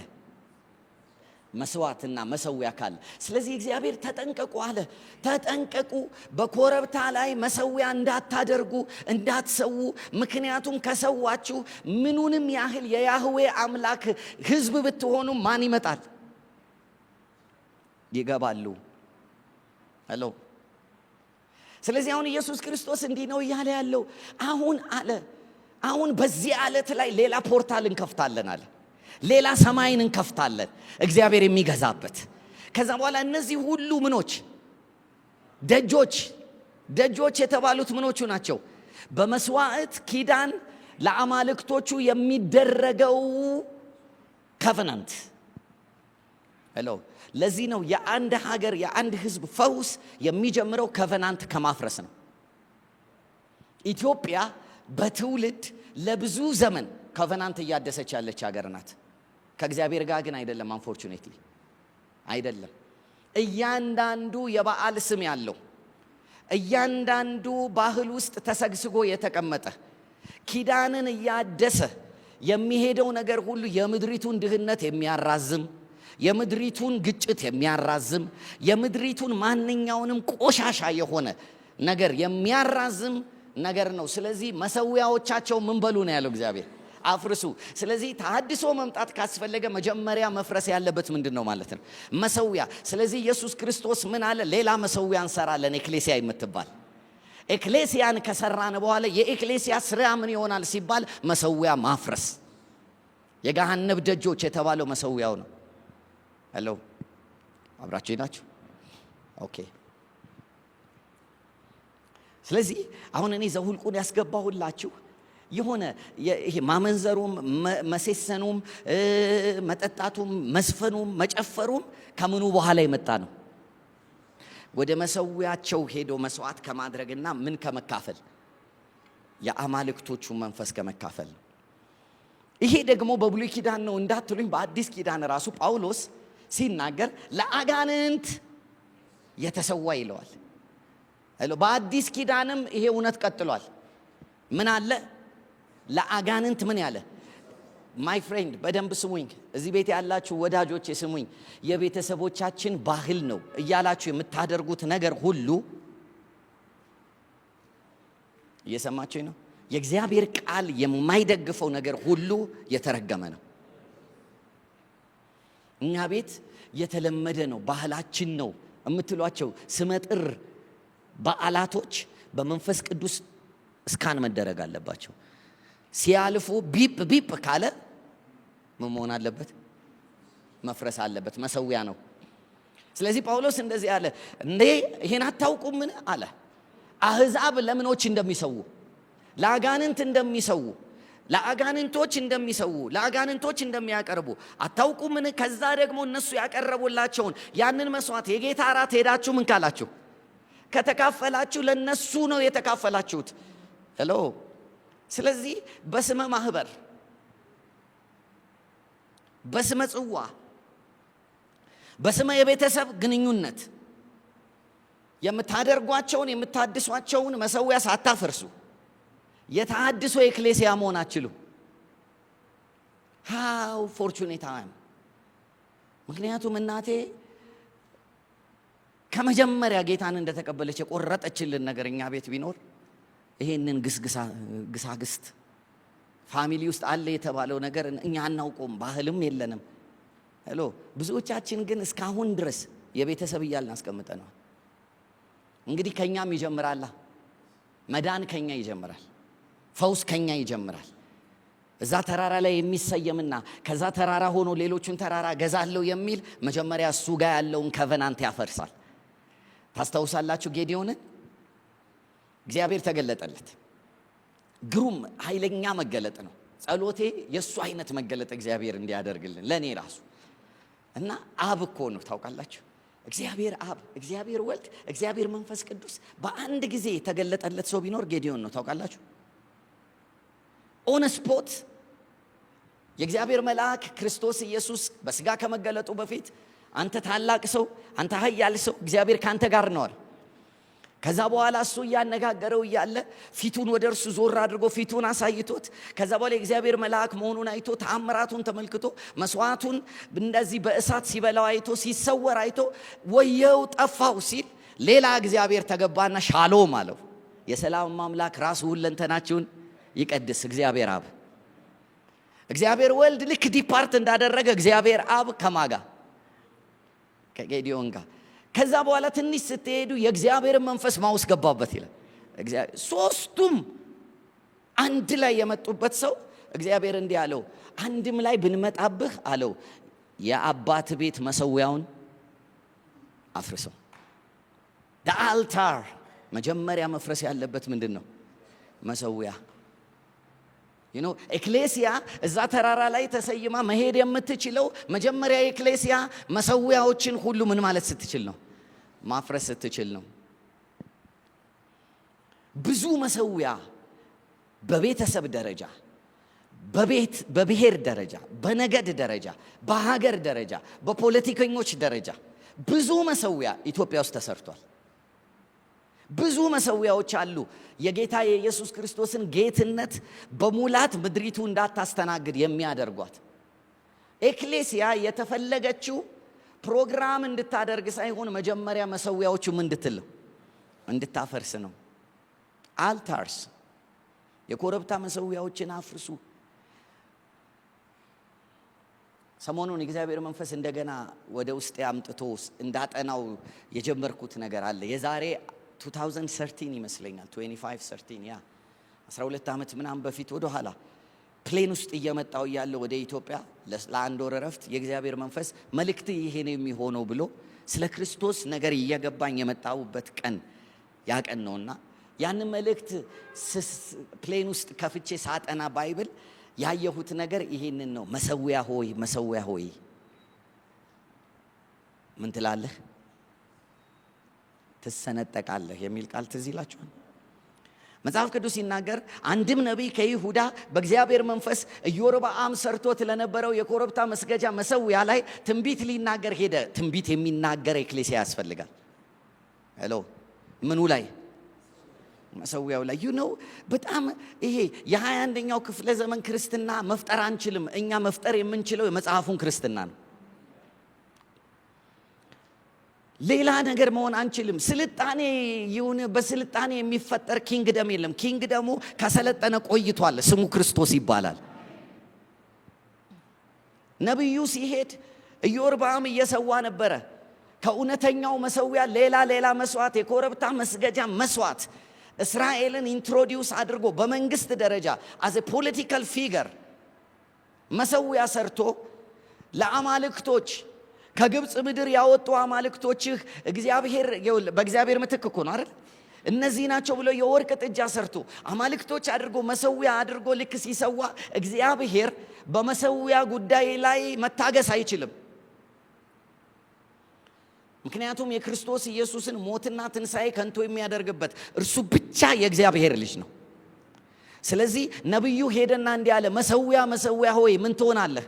መስዋዕትና መሰዊያ ካለ። ስለዚህ እግዚአብሔር ተጠንቀቁ አለ። ተጠንቀቁ፣ በኮረብታ ላይ መሰዊያ እንዳታደርጉ እንዳትሰዉ። ምክንያቱም ከሰዋችሁ ምኑንም ያህል የያህዌ አምላክ ሕዝብ ብትሆኑ ማን ይመጣል? ይገባሉ። ሄሎ ስለዚህ አሁን ኢየሱስ ክርስቶስ እንዲህ ነው እያለ ያለው። አሁን በዚህ ዓለት ላይ ሌላ ፖርታል እንከፍታለን አለ። ሌላ ሰማይን እንከፍታለን እግዚአብሔር የሚገዛበት። ከዛ በኋላ እነዚህ ሁሉ ምኖች ደጆች የተባሉት ምኖቹ ናቸው? በመስዋዕት ኪዳን ለአማልክቶቹ የሚደረገው ኮቨናንት። ሄሎ ለዚህ ነው የአንድ ሀገር የአንድ ህዝብ ፈውስ የሚጀምረው ኮቨናንት ከማፍረስ ነው። ኢትዮጵያ በትውልድ ለብዙ ዘመን ኮቨናንት እያደሰች ያለች ሀገር ናት። ከእግዚአብሔር ጋር ግን አይደለም። አንፎርቹኔትሊ አይደለም። እያንዳንዱ የበዓል ስም ያለው እያንዳንዱ ባህል ውስጥ ተሰግስጎ የተቀመጠ ኪዳንን እያደሰ የሚሄደው ነገር ሁሉ የምድሪቱን ድህነት የሚያራዝም፣ የምድሪቱን ግጭት የሚያራዝም፣ የምድሪቱን ማንኛውንም ቆሻሻ የሆነ ነገር የሚያራዝም ነገር ነው። ስለዚህ መሰዊያዎቻቸው ምን በሉ ነው ያለው እግዚአብሔር? አፍርሱ። ስለዚህ ተሐድሶ መምጣት ካስፈለገ መጀመሪያ መፍረስ ያለበት ምንድን ነው ማለት ነው? መሰዊያ። ስለዚህ ኢየሱስ ክርስቶስ ምን አለ? ሌላ መሰዊያ እንሰራለን፣ ኤክሌሲያ የምትባል ኤክሌሲያን ከሰራን በኋላ የኤክሌሲያ ስራ ምን ይሆናል ሲባል መሰዊያ ማፍረስ። የገሃነብ ደጆች የተባለው መሰዊያው ነው። ሄሎ አብራችሁ ናችሁ? ኦኬ። ስለዚህ አሁን እኔ ዘሁልቁን ያስገባሁላችሁ የሆነ ይሄ ማመንዘሩም መሴሰኑም መጠጣቱም መስፈኑም መጨፈሩም ከምኑ በኋላ የመጣ ነው? ወደ መሰዊያቸው ሄዶ መስዋዕት ከማድረግና ምን ከመካፈል? የአማልክቶቹ መንፈስ ከመካፈል ነው። ይሄ ደግሞ በብሉይ ኪዳን ነው እንዳትሉኝ፣ በአዲስ ኪዳን ራሱ ጳውሎስ ሲናገር ለአጋንንት የተሰዋ ይለዋል። በአዲስ ኪዳንም ይሄ እውነት ቀጥሏል። ምን አለ? ለአጋንንት ምን ያለ ማይ ፍሬንድ በደንብ ስሙኝ። እዚህ ቤት ያላችሁ ወዳጆች ስሙኝ። የቤተሰቦቻችን ባህል ነው እያላችሁ የምታደርጉት ነገር ሁሉ እየሰማችሁኝ ነው? የእግዚአብሔር ቃል የማይደግፈው ነገር ሁሉ የተረገመ ነው። እኛ ቤት የተለመደ ነው፣ ባህላችን ነው የምትሏቸው ስመጥር በዓላቶች በመንፈስ ቅዱስ እስካን መደረግ አለባቸው። ሲያልፉ ቢፕ ቢፕ ካለ ምን መሆን አለበት? መፍረስ አለበት። መሰዊያ ነው። ስለዚህ ጳውሎስ እንደዚህ አለ፣ እንዴ ይሄን አታውቁምን አለ። አህዛብ ለምኖች እንደሚሰዉ፣ ለአጋንንት እንደሚሰዉ፣ ለአጋንንቶች እንደሚሰዉ፣ ለአጋንንቶች እንደሚያቀርቡ አታውቁምን? ከዛ ደግሞ እነሱ ያቀረቡላቸውን ያንን መስዋዕት የጌታ እራት ሄዳችሁ ምን ካላችሁ ከተካፈላችሁ ለነሱ ነው የተካፈላችሁት። ሄሎ። ስለዚህ በስመ ማህበር፣ በስመ ጽዋ፣ በስመ የቤተሰብ ግንኙነት የምታደርጓቸውን የምታድሷቸውን መሰዊያ ሳታፈርሱ የተሐድሶ ኤክሌሲያ መሆን አትችሉ። ሃው ፎርቹኔት አይ አም። ምክንያቱም እናቴ ከመጀመሪያ ጌታን እንደተቀበለች የቆረጠችልን ነገር እኛ ቤት ቢኖር ይሄንን ግሳግስት ፋሚሊ ውስጥ አለ የተባለው ነገር እኛ አናውቀውም፣ ባህልም የለንም። ሄሎ። ብዙዎቻችን ግን እስካሁን ድረስ የቤተሰብ እያልን አስቀምጠነዋል። እንግዲህ ከኛም ይጀምራል። መዳን ከኛ ይጀምራል። ፈውስ ከኛ ይጀምራል። እዛ ተራራ ላይ የሚሰየምና ከዛ ተራራ ሆኖ ሌሎቹን ተራራ ገዛለሁ የሚል መጀመሪያ እሱ ጋር ያለውን ከቨናንት ያፈርሳል። ታስታውሳላችሁ ጌዲዮንን? እግዚአብሔር ተገለጠለት። ግሩም ኃይለኛ መገለጥ ነው። ጸሎቴ የእሱ አይነት መገለጥ እግዚአብሔር እንዲያደርግልን ለእኔ ራሱ እና አብ እኮ ነው ታውቃላችሁ። እግዚአብሔር አብ፣ እግዚአብሔር ወልድ፣ እግዚአብሔር መንፈስ ቅዱስ በአንድ ጊዜ የተገለጠለት ሰው ቢኖር ጌዲዮን ነው ታውቃላችሁ። ኦን ስፖት የእግዚአብሔር መልአክ ክርስቶስ ኢየሱስ በስጋ ከመገለጡ በፊት አንተ ታላቅ ሰው፣ አንተ ኃያል ሰው፣ እግዚአብሔር ካንተ ጋር ነው አለ። ከዛ በኋላ እሱ እያነጋገረው እያለ ፊቱን ወደ እርሱ ዞር አድርጎ ፊቱን አሳይቶት ከዛ በኋላ የእግዚአብሔር መልአክ መሆኑን አይቶ ተአምራቱን ተመልክቶ መስዋዕቱን እንደዚህ በእሳት ሲበላው አይቶ ሲሰወር አይቶ ወየው ጠፋው ሲል ሌላ እግዚአብሔር ተገባና ሻሎም አለው። የሰላም አምላክ ራሱ ሁለንተናችሁን ይቀድስ እግዚአብሔር አብ። እግዚአብሔር ወልድ ልክ ዲፓርት እንዳደረገ እግዚአብሔር አብ ከማጋ ከጌዲዮን ጋር ከዛ በኋላ ትንሽ ስትሄዱ የእግዚአብሔር መንፈስ ማውስ ገባበት ይላል። ሶስቱም አንድ ላይ የመጡበት ሰው እግዚአብሔር እንዲህ አለው፣ አንድም ላይ ብንመጣብህ አለው የአባት ቤት መሰዊያውን አፍርሰው። አልታር መጀመሪያ መፍረስ ያለበት ምንድን ነው? መሰዊያ። ኤክሌሲያ እዛ ተራራ ላይ ተሰይማ መሄድ የምትችለው መጀመሪያ ኤክሌሲያ መሰዊያዎችን ሁሉ ምን ማለት ስትችል ነው? ማፍረስ ስትችል ነው። ብዙ መሰዊያ በቤተሰብ ደረጃ፣ በብሔር ደረጃ፣ በነገድ ደረጃ፣ በሀገር ደረጃ፣ በፖለቲከኞች ደረጃ ብዙ መሰዊያ ኢትዮጵያ ውስጥ ተሰርቷል። ብዙ መሰዊያዎች አሉ። የጌታ የኢየሱስ ክርስቶስን ጌትነት በሙላት ምድሪቱ እንዳታስተናግድ የሚያደርጓት። ኤክሌሲያ የተፈለገችው ፕሮግራም እንድታደርግ ሳይሆን መጀመሪያ መሰዊያዎቹ እንድትል እንድታፈርስ ነው። አልታርስ፣ የኮረብታ መሰዊያዎችን አፍርሱ። ሰሞኑን የእግዚአብሔር መንፈስ እንደገና ወደ ውስጥ አምጥቶ እንዳጠናው የጀመርኩት ነገር አለ። የዛሬ 2013 ይመስለኛል 2513 ያ 12 ዓመት ምናምን በፊት ወደ ኋላ ፕሌን ውስጥ እየመጣው ያለው ወደ ኢትዮጵያ ለአንድ ወር እረፍት የእግዚአብሔር መንፈስ መልእክት ይሄ ነው የሚሆነው ብሎ ስለ ክርስቶስ ነገር እየገባኝ የመጣውበት ቀን ያ ቀን ነውና ያንን መልእክት ፕሌን ውስጥ ከፍቼ ሳጠና ባይብል ያየሁት ነገር ይሄንን ነው። መሰዊያ ሆይ መሰዊያ ሆይ ምን ትላለህ? ትሰነጠቃለህ የሚል ቃል ትዝ ይላችኋል። መጽሐፍ ቅዱስ ሲናገር አንድም ነቢይ ከይሁዳ በእግዚአብሔር መንፈስ ኢዮርብዓም ሰርቶት ለነበረው የኮረብታ መስገጃ መሰዊያ ላይ ትንቢት ሊናገር ሄደ። ትንቢት የሚናገር ኤክሌሲያ ያስፈልጋል። ሄሎ ምኑ ላይ? መሰዊያው ላይ በጣም ይሄ የ21ኛው ክፍለ ዘመን ክርስትና መፍጠር አንችልም። እኛ መፍጠር የምንችለው የመጽሐፉን ክርስትና ነው። ሌላ ነገር መሆን አንችልም። ስልጣኔ ይሁን በስልጣኔ የሚፈጠር ኪንግደም የለም። ኪንግደሙ ከሰለጠነ ቆይቷል። ስሙ ክርስቶስ ይባላል። ነብዩ ሲሄድ ኢዮርብዓም እየሰዋ ነበረ። ከእውነተኛው መሰዊያ ሌላ መስዋዕት፣ የኮረብታ መስገጃ መስዋዕት እስራኤልን ኢንትሮዲዩስ አድርጎ በመንግስት ደረጃ አዘ ፖለቲካል ፊገር መሰዊያ ሰርቶ ለአማልክቶች ከግብፅ ምድር ያወጡ አማልክቶችህ በእግዚአብሔር ምትክ እኮ ነው አይደል? እነዚህ ናቸው ብሎ የወርቅ ጥጃ ሰርቶ አማልክቶች አድርጎ መሰዊያ አድርጎ ልክ ሲሰዋ እግዚአብሔር በመሰዊያ ጉዳይ ላይ መታገስ አይችልም። ምክንያቱም የክርስቶስ ኢየሱስን ሞትና ትንሣኤ ከንቱ የሚያደርግበት እርሱ ብቻ የእግዚአብሔር ልጅ ነው። ስለዚህ ነብዩ ሄደና እንዲህ አለ፣ መሰዊያ ሆይ ምን ትሆናለህ?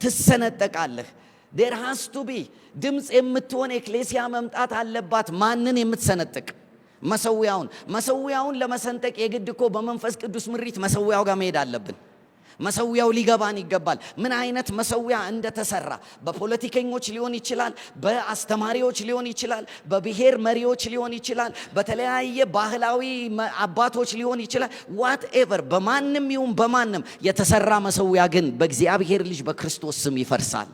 ትሰነጠቃለህ። there has to be ድምፅ የምትሆን ኤክሌሲያ መምጣት አለባት። ማንን የምትሰነጥቅ? መሰዊያውን ለመሰንጠቅ የግድ እኮ በመንፈስ ቅዱስ ምሪት መሰዊያው ጋር መሄድ አለብን። መሰዊያው ሊገባን ይገባል። ምን አይነት መሰዊያ እንደተሰራ በፖለቲከኞች ሊሆን ይችላል፣ በአስተማሪዎች ሊሆን ይችላል፣ በብሔር መሪዎች ሊሆን ይችላል፣ በተለያየ ባህላዊ አባቶች ሊሆን ይችላል። ዋትኤቨር በማንም ይሁን በማንም የተሰራ መሰዊያ ግን በእግዚአብሔር ልጅ በክርስቶስ ስም ይፈርሳል።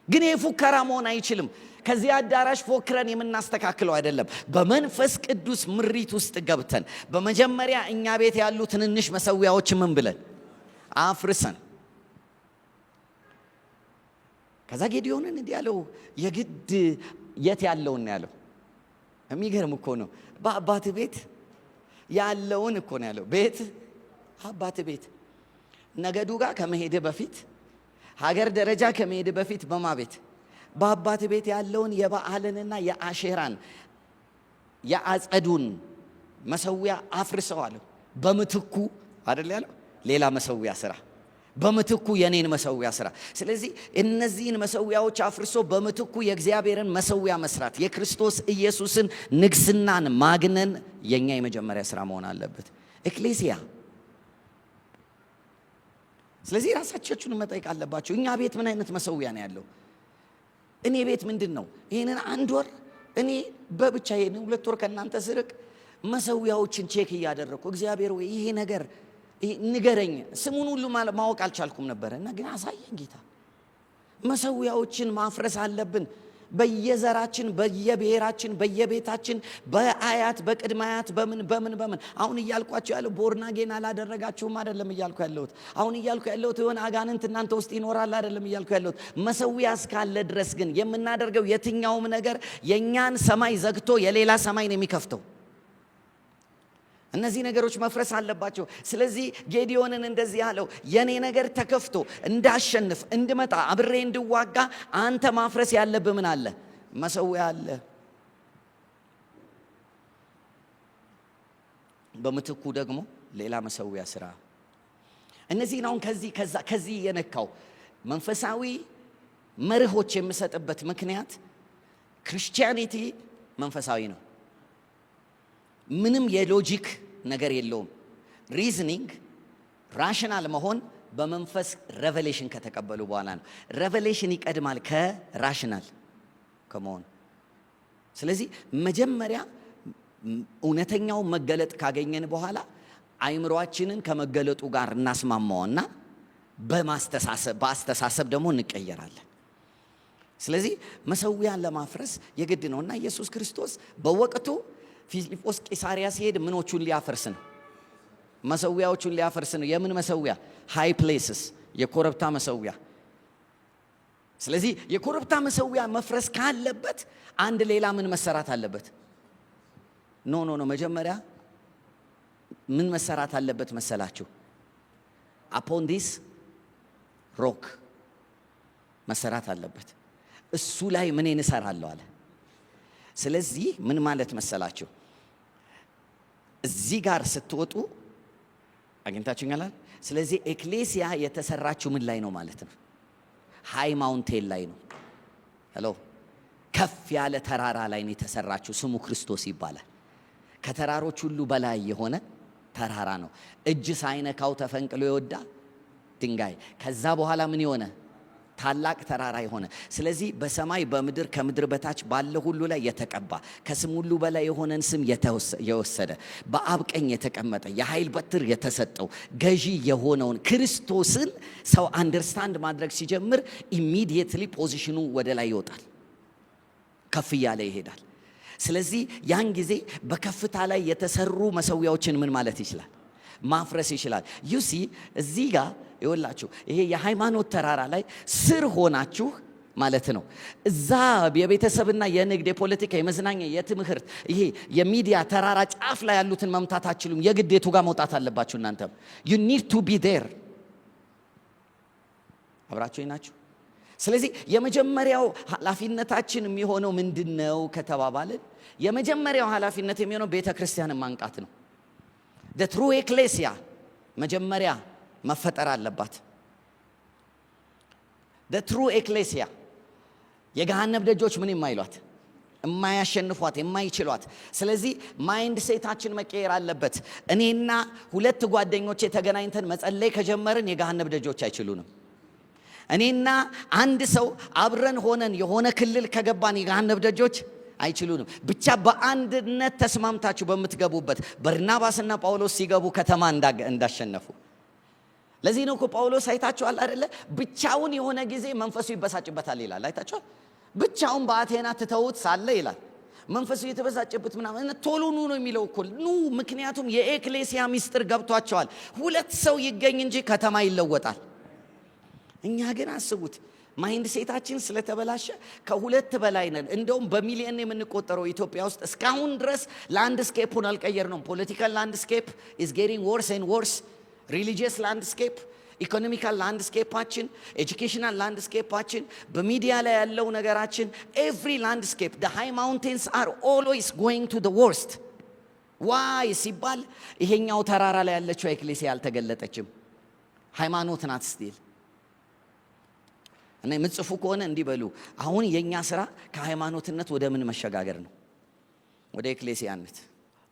ግን የፉከራ መሆን አይችልም። ከዚህ አዳራሽ ፎክረን የምናስተካክለው አይደለም። በመንፈስ ቅዱስ ምሪት ውስጥ ገብተን በመጀመሪያ እኛ ቤት ያሉ ትንንሽ መሰዊያዎች ምን ብለን አፍርሰን፣ ከዛ ጌዲዮንን እንዲህ ያለው የግድ የት ያለውን ያለው የሚገርም እኮ ነው። በአባት ቤት ያለውን እኮ ነው ያለው። ቤት አባት ቤት ነገዱ ጋር ከመሄድ በፊት ሀገር ደረጃ ከመሄድ በፊት በማ ቤት በአባት ቤት ያለውን የበዓልንና የአሼራን የአጸዱን መሰዊያ አፍርሰዋል። በምትኩ አይደል ያለው ሌላ መሰዊያ ስራ፣ በምትኩ የኔን መሰዊያ ስራ። ስለዚህ እነዚህን መሰዊያዎች አፍርሶ በምትኩ የእግዚአብሔርን መሰዊያ መስራት፣ የክርስቶስ ኢየሱስን ንግስናን ማግነን የኛ የመጀመሪያ ስራ መሆን አለበት። ኤክሌሲያ። ስለዚህ ራሳችሁን መጠየቅ አለባችሁ። እኛ ቤት ምን አይነት መሰዊያ ነው ያለው? እኔ ቤት ምንድን ነው? ይሄንን አንድ ወር እኔ በብቻዬ 2 ወር ከናንተ ስርቅ መሰዊያዎችን ቼክ እያደረኩ እግዚአብሔር ወይ ይሄ ነገር ንገረኝ። ስሙን ሁሉ ማወቅ አልቻልኩም ነበር እና ግን አሳየን ጌታ። መሰዊያዎችን ማፍረስ አለብን። በየዘራችን፣ በየብሔራችን፣ በየቤታችን፣ በአያት በቅድመ አያት በምን አሁን እያልኳቸው ያለው ቦርናጌን አላደረጋችሁም አይደለም እያልኩ ያለሁት። አሁን እያልኩ ያለሁት የሆነ አጋንንት እናንተ ውስጥ ይኖራል አይደለም እያልኩ ያለሁት። መሰዊያ እስካለ ድረስ ግን የምናደርገው የትኛውም ነገር የኛን ሰማይ ዘግቶ የሌላ ሰማይን የሚከፍተው። እነዚህ ነገሮች መፍረስ አለባቸው። ስለዚህ ጌዲዮንን እንደዚህ አለው፣ የኔ ነገር ተከፍቶ እንዳሸንፍ እንድመጣ አብሬ እንድዋጋ አንተ ማፍረስ ያለብህ ምን አለ? መሰዊያ አለ። በምትኩ ደግሞ ሌላ መሰዊያ ስራ። እነዚህን አሁን ከዚህ የነካው መንፈሳዊ መርሆች የምሰጥበት ምክንያት ክርስቲያኒቲ መንፈሳዊ ነው። ምንም የሎጂክ ነገር የለውም። ሪዝኒንግ ራሽናል መሆን በመንፈስ ሬቨሌሽን ከተቀበሉ በኋላ ነው። ሬቨሌሽን ይቀድማል ከራሽናል ከመሆን። ስለዚህ መጀመሪያ እውነተኛው መገለጥ ካገኘን በኋላ አይምሮአችንን ከመገለጡ ጋር እናስማማውና በአስተሳሰብ ደግሞ እንቀየራለን። ስለዚህ መሰዊያን ለማፍረስ የግድ ነውና ኢየሱስ ክርስቶስ በወቅቱ ፊልጶስ ቂሳሪያ ሲሄድ ምኖቹን ሊያፈርስ ነው? መሰዊያዎቹን ሊያፈርስ ነው። የምን መሰዊያ? ሃይ ፕሌስስ፣ የኮረብታ መሰዊያ። ስለዚህ የኮረብታ መሰዊያ መፍረስ ካለበት አንድ ሌላ ምን መሰራት አለበት? ኖ መጀመሪያ ምን መሰራት አለበት መሰላችሁ? አፖን ዲስ ሮክ መሰራት አለበት። እሱ ላይ ምን እንሰራለሁ አለ። ስለዚህ ምን ማለት መሰላችሁ? እዚህ ጋር ስትወጡ አግኝታችሁኛል። ስለዚህ ኤክሌሲያ የተሰራችው ምን ላይ ነው ማለት ነው? ሃይ ማውንቴን ላይ ነው። ሄሎ፣ ከፍ ያለ ተራራ ላይ ነው የተሰራችው። ስሙ ክርስቶስ ይባላል። ከተራሮች ሁሉ በላይ የሆነ ተራራ ነው። እጅ ሳይነካው ተፈንቅሎ የወጣ ድንጋይ። ከዛ በኋላ ምን የሆነ ታላቅ ተራራ የሆነ። ስለዚህ በሰማይ በምድር ከምድር በታች ባለ ሁሉ ላይ የተቀባ ከስም ሁሉ በላይ የሆነን ስም የወሰደ በአብ ቀኝ የተቀመጠ የኃይል በትር የተሰጠው ገዢ የሆነውን ክርስቶስን ሰው አንደርስታንድ ማድረግ ሲጀምር ኢሚዲየትሊ ፖዚሽኑ ወደ ላይ ይወጣል፣ ከፍ እያለ ይሄዳል። ስለዚህ ያን ጊዜ በከፍታ ላይ የተሰሩ መሰዊያዎችን ምን ማለት ይችላል? ማፍረስ ይችላል። ዩሲ እዚህ ጋር ይወላችሁ ይሄ የሃይማኖት ተራራ ላይ ስር ሆናችሁ ማለት ነው። እዛ የቤተሰብና የንግድ የፖለቲካ የመዝናኛ የትምህርት ይሄ የሚዲያ ተራራ ጫፍ ላይ ያሉትን መምታት አትችሉም። የግዴቱ ጋር መውጣት አለባችሁ። እናንተም you need to be there። አብራችሁ ናችሁ። ስለዚህ የመጀመሪያው ኃላፊነታችን የሚሆነው ምንድነው ከተባባልን የመጀመሪያው ኃላፊነት የሚሆነው ቤተክርስቲያንን ማንቃት ነው። the true ecclesia መጀመሪያ መፈጠር አለባት። the true ecclesia የገሃነም ደጆች ምን የማይሏት የማያሸንፏት የማይችሏት። ስለዚህ ማይንድ ሴታችን መቀየር አለበት። እኔና ሁለት ጓደኞቼ ተገናኝተን መጸለይ ከጀመርን የገሃነም ደጆች አይችሉንም። እኔና አንድ ሰው አብረን ሆነን የሆነ ክልል ከገባን የገሃነም ደጆች አይችሉንም። ብቻ በአንድነት ተስማምታችሁ በምትገቡበት በርናባስና ጳውሎስ ሲገቡ ከተማ እንዳሸነፉ። ለዚህ ነው እኮ ጳውሎስ አይታችኋል አይደለ? ብቻውን የሆነ ጊዜ መንፈሱ ይበሳጭበታል ይላል። አይታችኋል? ብቻውን በአቴና ትተውት ሳለ ይላል መንፈሱ የተበሳጨበት ምናምን ቶሎ ኑ ነው የሚለው እኮ ኑ። ምክንያቱም የኤክሌሲያ ሚስጥር ገብቷቸዋል። ሁለት ሰው ይገኝ እንጂ ከተማ ይለወጣል። እኛ ግን አስቡት ማይንድ ሴታችን ስለተበላሸ ከሁለት በላይ ነን። እንደውም በሚሊዮን የምንቆጠረው ኢትዮጵያ ውስጥ እስካሁን ድረስ ላንድስኬፑን አልቀየርነውም። ፖለቲካል ላንድስኬፕ is getting worse and worse. ሪሊጂየስ ላንድስኬፕ፣ ኢኮኖሚካል ላንድስኬፓችን፣ ኤጁኬሽናል ላንድስኬፓችን፣ በሚዲያ ላይ ያለው ነገራችን ኤቭሪ ላንድስኬፕ the high mountains are always going to the worst. why ሲባል ይሄኛው ተራራ ላይ ያለችው ኤክሌሲያ አልተገለጠችም። ሃይማኖት ናት ስቲል። እና የምትጽፉ ከሆነ እንዲህ በሉ፣ አሁን የኛ ስራ ከሃይማኖትነት ወደ ምን መሸጋገር ነው? ወደ ኤክሌሲያነት።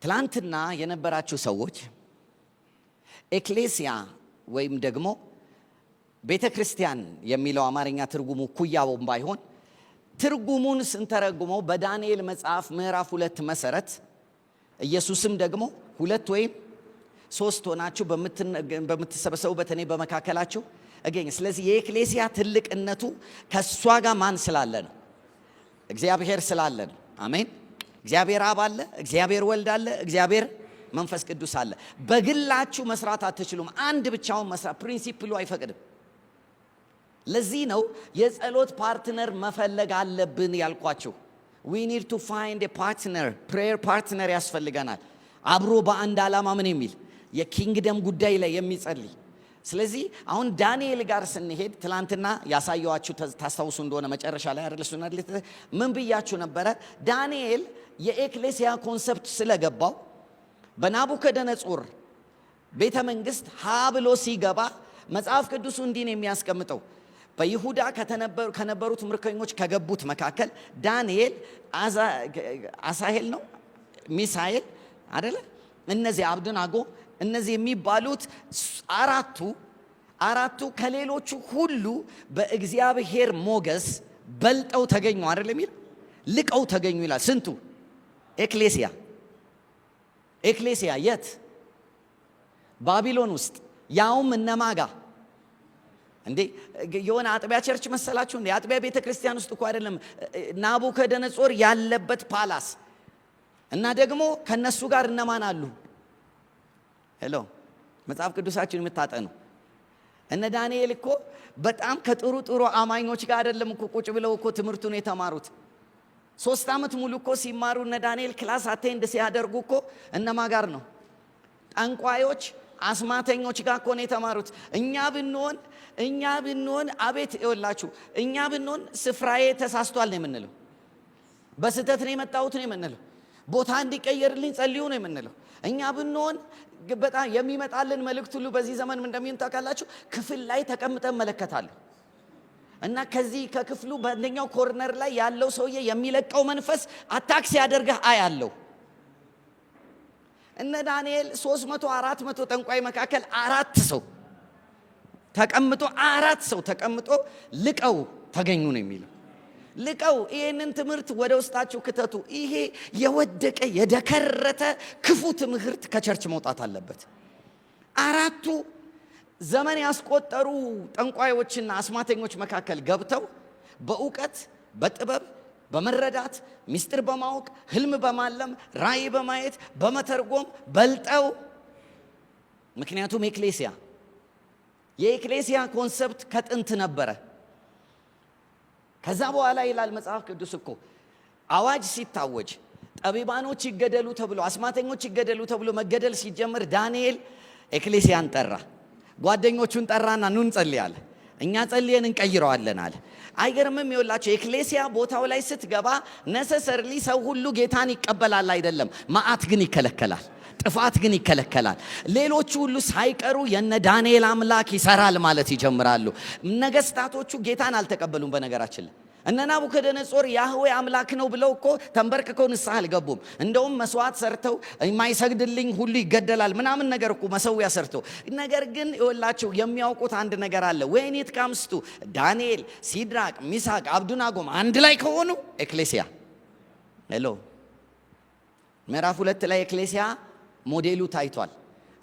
ትላንትና የነበራችሁ ሰዎች ኤክሌሲያ ወይም ደግሞ ቤተክርስቲያን የሚለው አማርኛ ትርጉሙ ኩያውም ባይሆን ትርጉሙን ስንተረጉመው በዳንኤል መጽሐፍ ምዕራፍ 2 መሰረት ኢየሱስም ደግሞ 2 ወይም 3 ሆናችሁ በምትሰበሰቡበት እኔ በመካከላችሁ እገኝ። ስለዚህ የኤክሌሲያ ትልቅነቱ ከሷ ጋር ማን ስላለ ነው? እግዚአብሔር ስላለ ነው። አሜን። እግዚአብሔር አብ አለ፣ እግዚአብሔር ወልድ አለ፣ እግዚአብሔር መንፈስ ቅዱስ አለ። በግላችሁ መስራት አትችሉም። አንድ ብቻውን መስራት ፕሪንሲፕሉ አይፈቅድም። ለዚህ ነው የጸሎት ፓርትነር መፈለግ አለብን ያልኳችሁ። we need to find a partner, prayer partner ያስፈልገናል። አብሮ በአንድ ዓላማ ምን የሚል የኪንግደም ጉዳይ ላይ የሚጸልይ። ስለዚህ አሁን ዳንኤል ጋር ስንሄድ ትላንትና ያሳየዋችሁ ታስታውሱ እንደሆነ መጨረሻ ላይ አይደለሱና ምን ብያችሁ ነበረ? ዳንኤል የኤክሌሲያ ኮንሰፕት ስለገባው በናቡከደነጾር ቤተ መንግስት ሀ ብሎ ሲገባ መጽሐፍ ቅዱሱ እንዲህ ነው የሚያስቀምጠው። በይሁዳ ከነበሩት ምርኮኞች ከገቡት መካከል ዳንኤል፣ አሳሄል ነው ሚሳኤል አይደለ? እነዚህ አብደናጎ እነዚህ የሚባሉት አራቱ ከሌሎቹ ሁሉ በእግዚአብሔር ሞገስ በልጠው ተገኙ አይደል የሚል ልቀው ተገኙ ይላል። ስንቱ? ኤክሌሲያ የት? ባቢሎን ውስጥ። ያውም እነማጋ እንዴ? የሆነ አጥቢያ ቸርች መሰላችሁ እንዴ? አጥቢያ ቤተ ክርስቲያን ውስጥ እኮ አይደለም፣ ናቡከደነጾር ያለበት ፓላስ። እና ደግሞ ከነሱ ጋር እነማን አሉ? ሄሎ መጽሐፍ ቅዱሳችን የምታጠኑ እነ ዳንኤል እኮ በጣም ከጥሩ አማኞች ጋር አይደለም እኮ ቁጭ ብለው እኮ ትምህርቱን የተማሩት። 3 ዓመት ሙሉ እኮ ሲማሩ እነ ዳንኤል ክላስ አቴንድ ሲያደርጉ እኮ እነማ ጋር ነው? ጠንቋዮች፣ አስማተኞች ጋር እኮ ነው የተማሩት። እኛ ብንሆን አቤት ይወላችሁ፣ እኛ ብንሆን ስፍራዬ ተሳስቷል ነው የምንለው። በስህተት ነው የመጣሁት ነው የምንለው። ቦታ እንዲቀየርልኝ ጸልዩ ነው የምንለው። እኛ ብንሆን በጣም የሚመጣልን መልእክት ሁሉ በዚህ ዘመን ምን እንደሚሆን ታውቃላችሁ? ክፍል ላይ ተቀምጠን መለከታለሁ እና ከዚህ ከክፍሉ በአንደኛው ኮርነር ላይ ያለው ሰውዬ የሚለቀው መንፈስ አታክ ሲያደርግህ አያለው። እነ ዳንኤል 300 400 ጠንቋይ መካከል 4 ሰው ተቀምጦ ልቀው ተገኙ ነው የሚለው። ልቀው ይሄንን ትምህርት ወደ ውስጣችሁ ክተቱ። ይሄ የወደቀ የደከረተ ክፉ ትምህርት ከቸርች መውጣት አለበት። 4ቱ ዘመን ያስቆጠሩ ጠንቋዮችና አስማተኞች መካከል ገብተው በእውቀት በጥበብ በመረዳት ሚስጥር በማወቅ ህልም በማለም ራእይ በማየት በመተርጎም በልጠው። ምክንያቱም የኤክሌሲያ ኮንሰፕት ከጥንት ነበረ። ከዛ በኋላ ይላል መጽሐፍ ቅዱስ እኮ አዋጅ ሲታወጅ ጠቢባኖች ይገደሉ ተብሎ አስማተኞች ይገደሉ ተብሎ መገደል ሲጀምር ዳንኤል ኤክሌሲያን ጠራ፣ ጓደኞቹን ጠራና ኑ እንጸልይ አለ። እኛ ጸልየን እንቀይረዋለን አለ። አይገርምም? ይኸውላችሁ ኤክሌሲያ ቦታው ላይ ስትገባ ነሰሰርሊ ሰው ሁሉ ጌታን ይቀበላል አይደለም፣ መዓት ግን ይከለከላል፣ ጥፋት ግን ይከለከላል። ሌሎቹ ሁሉ ሳይቀሩ የነ ዳንኤል አምላክ ይሰራል ማለት ይጀምራሉ። ነገስታቶቹ ጌታን አልተቀበሉም። በነገራችን ላይ እነ ናቡከደነጾር ያህዌ አምላክ ነው ብለው እኮ ተንበርክከው ንስሐ አልገቡም። እንደውም መስዋዕት ሰርተው የማይሰግድልኝ ሁሉ ይገደላል ምናምን ነገር እኮ መሰዊያ ሰርተው። ነገር ግን ይኸውላችሁ የሚያውቁት አንድ ነገር አለ። when it comes to ዳንኤል፣ ሲድራቅ፣ ሚሳቅ፣ አብዱናጎም አንድ ላይ ከሆኑ ኤክሌሲያ ምዕራፍ 2 ላይ ኤክሌሲያ ሞዴሉ ታይቷል።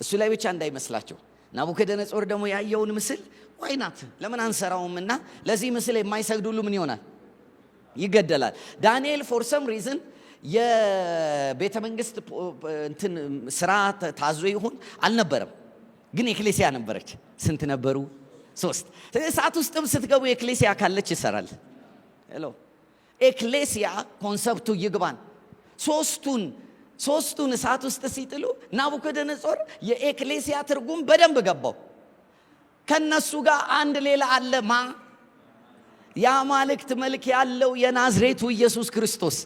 እሱ ላይ ብቻ እንዳይመስላችሁ። ናቡከደነጾር ደግሞ ያየውን ምስል ዋይናት ለምን አንሰራውምና ለዚህ ምስል የማይሰግድ ሁሉ ምን ይሆናል? ይገደላል። ዳንኤል ፎር ሰም ሪዝን የቤተ መንግስት እንትን ስራ ታዞ ይሁን አልነበረም፣ ግን ኤክሌሲያ ነበረች። ስንት ነበሩ? 3። እሳት ውስጥም ስትገቡ ኤክሌሲያ ካለች ይሰራል። ኤክሌሲያ ኮንሰፕቱ ይግባን። ሶስቱን እሳት ውስጥ ሲጥሉ ናቡከደነጾር የኤክሌሲያ ትርጉም በደንብ ገባው። ከነሱ ጋር አንድ ሌላ አለማ የአማልክት መልክ ያለው የናዝሬቱ ኢየሱስ ክርስቶስ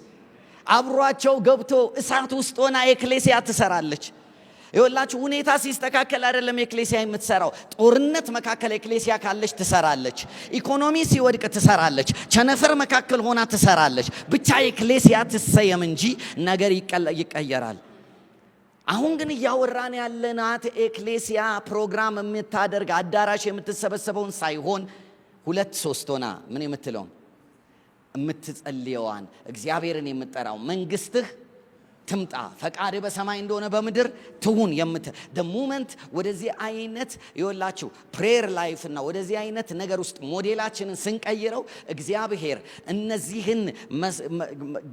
አብሯቸው ገብቶ እሳት ውስጥ ሆና ኤክሌሲያ ትሰራለች። ይኸውላችሁ ሁኔታ ሲስተካከል አይደለም ኤክሌሲያ የምትሰራው። ጦርነት መካከል ኤክሌሲያ ካለች ትሰራለች። ኢኮኖሚ ሲወድቅ ትሰራለች። ቸነፈር መካከል ሆና ትሰራለች። ብቻ ኤክሌሲያ ትሰየም እንጂ ነገር ይቀየራል። አሁን ግን እያወራን ያለናት ኤክሌሲያ ፕሮግራም የምታደርግ አዳራሽ የምትሰበሰበውን ሳይሆን 2-3 ሆና ምን የምትለውን የምትጸልየዋን እግዚአብሔርን የምትጠራው መንግስትህ ትምጣ ፈቃድ በሰማይ እንደሆነ በምድር ትሁን the moment ወደዚህ አይነት ይወላችሁ ፕሬየር ላይፍ እና ወደዚህ አይነት ነገር ውስጥ ሞዴላችንን ስንቀይረው እግዚአብሔር እነዚህን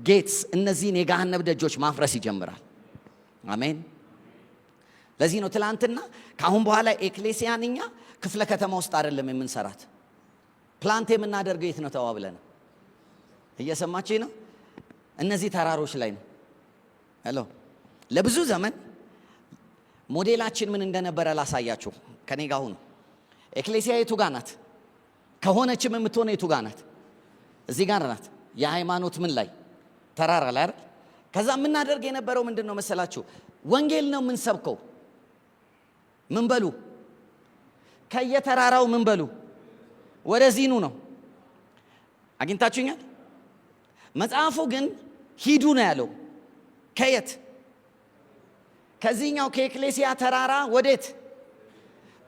ጌትስ እነዚህን የገሃነም ደጆች ማፍረስ ይጀምራል። አሜን። ለዚህ ነው ትላንትና ካሁን በኋላ ኤክሌሲያን እኛ ክፍለ ከተማ ውስጥ አይደለም የምንሰራት፣ ፕላንት የምናደርገው የት ነው ተዋብለን? እየሰማችኝ ነው? እነዚህ ተራሮች ላይ ነው። ሄሎ ለብዙ ዘመን ሞዴላችን ምን እንደነበረ ላሳያችሁ። ከኔ ጋር ሁኑ። ኤክሌሲያ የቱ ጋር ናት? ከሆነችም የምትሆነ የቱ ጋር ናት? እዚህ ጋር ናት። የሃይማኖት ምን ላይ? ተራራ ላይ አይደል? ከዛ የምናደርግ የነበረው ምንድነው መሰላችሁ? ወንጌል ነው የምንሰብከው። ምን በሉ? ከየተራራው ምን በሉ? ወደዚህ ነው። አግኝታችሁኛል? መጽሐፉ ግን ሂዱ ነው ያለው። ከየት? ከዚህኛው ከኤክሌሲያ ተራራ ወዴት?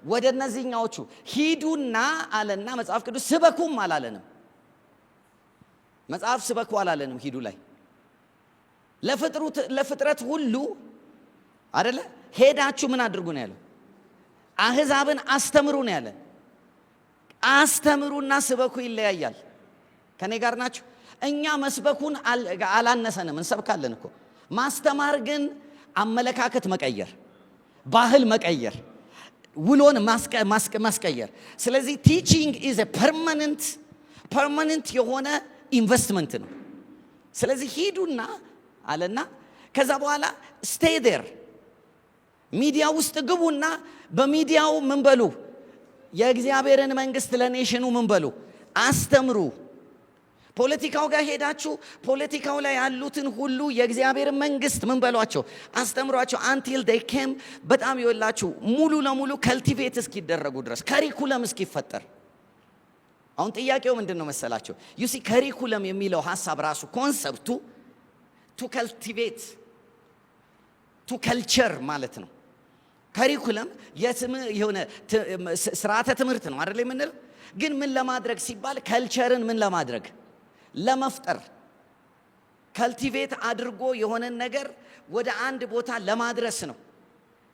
ወደ እነዚህኛዎቹ ሂዱና አለና መጽሐፍ ቅዱስ ስበኩም አላለንም። መጽሐፍ ስበኩ አላለንም። ሂዱ ላይ ለፍጥረት ሁሉ አይደለ? ሄዳችሁ ምን አድርጉ ነው ያለው? አህዛብን አስተምሩ ነው ያለ። አስተምሩና ስበኩ ይለያያል። ከኔ ጋር ናችሁ? እኛ መስበኩን አላነሰንም፣ እንሰብካለን እኮ። ማስተማር ግን አመለካከት መቀየር፣ ባህል መቀየር፣ ውሎን ማስቀየር። ስለዚህ ቲቺንግ ኢዝ ኤ ፐርማነንት የሆነ ኢንቨስትመንት ነው። ስለዚህ ሂዱና አለና ከዛ በኋላ ስቴይ ዴር ሚዲያ ውስጥ ግቡና በሚዲያው ምን በሉ? የእግዚአብሔርን መንግስት ለኔሽኑ ምን በሉ? አስተምሩ። ፖለቲካው ጋር ሄዳችሁ ፖለቲካው ላይ ያሉትን ሁሉ የእግዚአብሔር መንግስት ምን በሏቸው? አስተምሯቸው። until they came በጣም ይወላችሁ ሙሉ ለሙሉ ከልቲቬት እስኪደረጉ ድረስ ከሪኩለም እስኪፈጠር። አሁን ጥያቄው ምንድነው መሰላችሁ? you see ከሪኩለም የሚለው ሐሳብ ራሱ ኮንሰፕቱ to cultivate ቱ ከልቸር ማለት ነው። ካሪኩለም የሆነ ስርዓተ ትምህርት ነው አይደል የምንለው። ግን ምን ለማድረግ ሲባል ከልቸርን ምን ለማድረግ ለመፍጠር ካልቲቬት አድርጎ የሆነን ነገር ወደ አንድ ቦታ ለማድረስ ነው።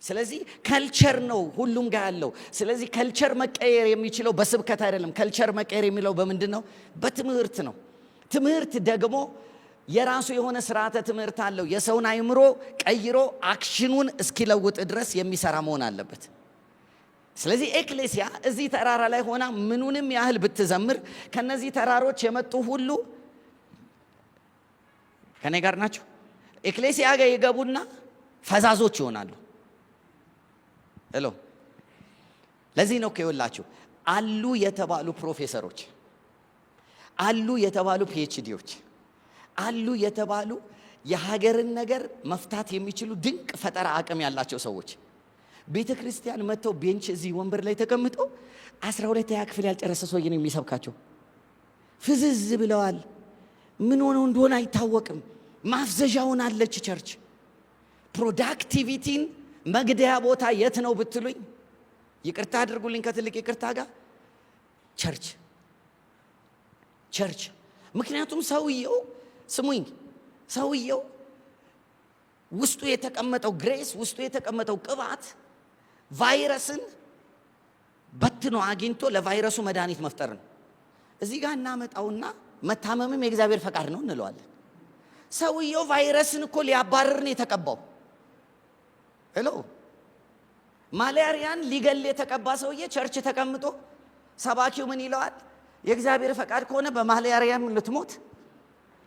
ስለዚህ ከልቸር ነው ሁሉም ጋር ያለው። ስለዚህ ከልቸር መቀየር የሚችለው በስብከት አይደለም። ከልቸር መቀየር የሚለው በምንድን ነው? በትምህርት ነው። ትምህርት ደግሞ የራሱ የሆነ ስርዓተ ትምህርት አለው። የሰውን አእምሮ ቀይሮ አክሽኑን እስኪለውጥ ድረስ የሚሰራ መሆን አለበት። ስለዚህ ኤክሌሲያ እዚህ ተራራ ላይ ሆና ምኑንም ያህል ብትዘምር ከነዚህ ተራሮች የመጡ ሁሉ ከኔ ጋር ናቸው። ኤክሌሲያ ጋር ይገቡና ፈዛዞች ይሆናሉ። ለዚህ ነው ከይወላችሁ አሉ የተባሉ ፕሮፌሰሮች፣ አሉ የተባሉ ፒኤችዲዎች፣ አሉ የተባሉ የሀገርን ነገር መፍታት የሚችሉ ድንቅ ፈጠራ አቅም ያላቸው ሰዎች ቤተ ክርስቲያን መጥተው ቤንች እዚህ ወንበር ላይ ተቀምጠው 12ኛ ክፍል ያልጨረሰ ሰውዬ ነው የሚሰብካቸው። ፍዝዝ ብለዋል። ምን ሆነው እንደሆነ አይታወቅም። ማፍዘዣውን አለች ቸርች። ፕሮዳክቲቪቲን መግደያ ቦታ የት ነው ብትሉኝ፣ ይቅርታ አድርጉልኝ ከትልቅ ይቅርታ ጋር ቸርች። ምክንያቱም ሰውየው ስሙኝ፣ ሰውየው ውስጡ የተቀመጠው ግሬስ፣ ውስጡ የተቀመጠው ቅባት ቫይረስን በትኖ አግኝቶ ለቫይረሱ መድኃኒት መፍጠር ነው። እዚህ ጋር እናመጣውና መታመምም የእግዚአብሔር ፈቃድ ነው እንለዋለን። ሰውየው ቫይረስን እኮ ሊያባርር ነው የተቀባው። ማላሪያን ሊገል የተቀባ ሰውዬ ቸርች ተቀምጦ ሰባኪው ምን ይለዋል? የእግዚአብሔር ፈቃድ ከሆነ በማላሪያም ልትሞት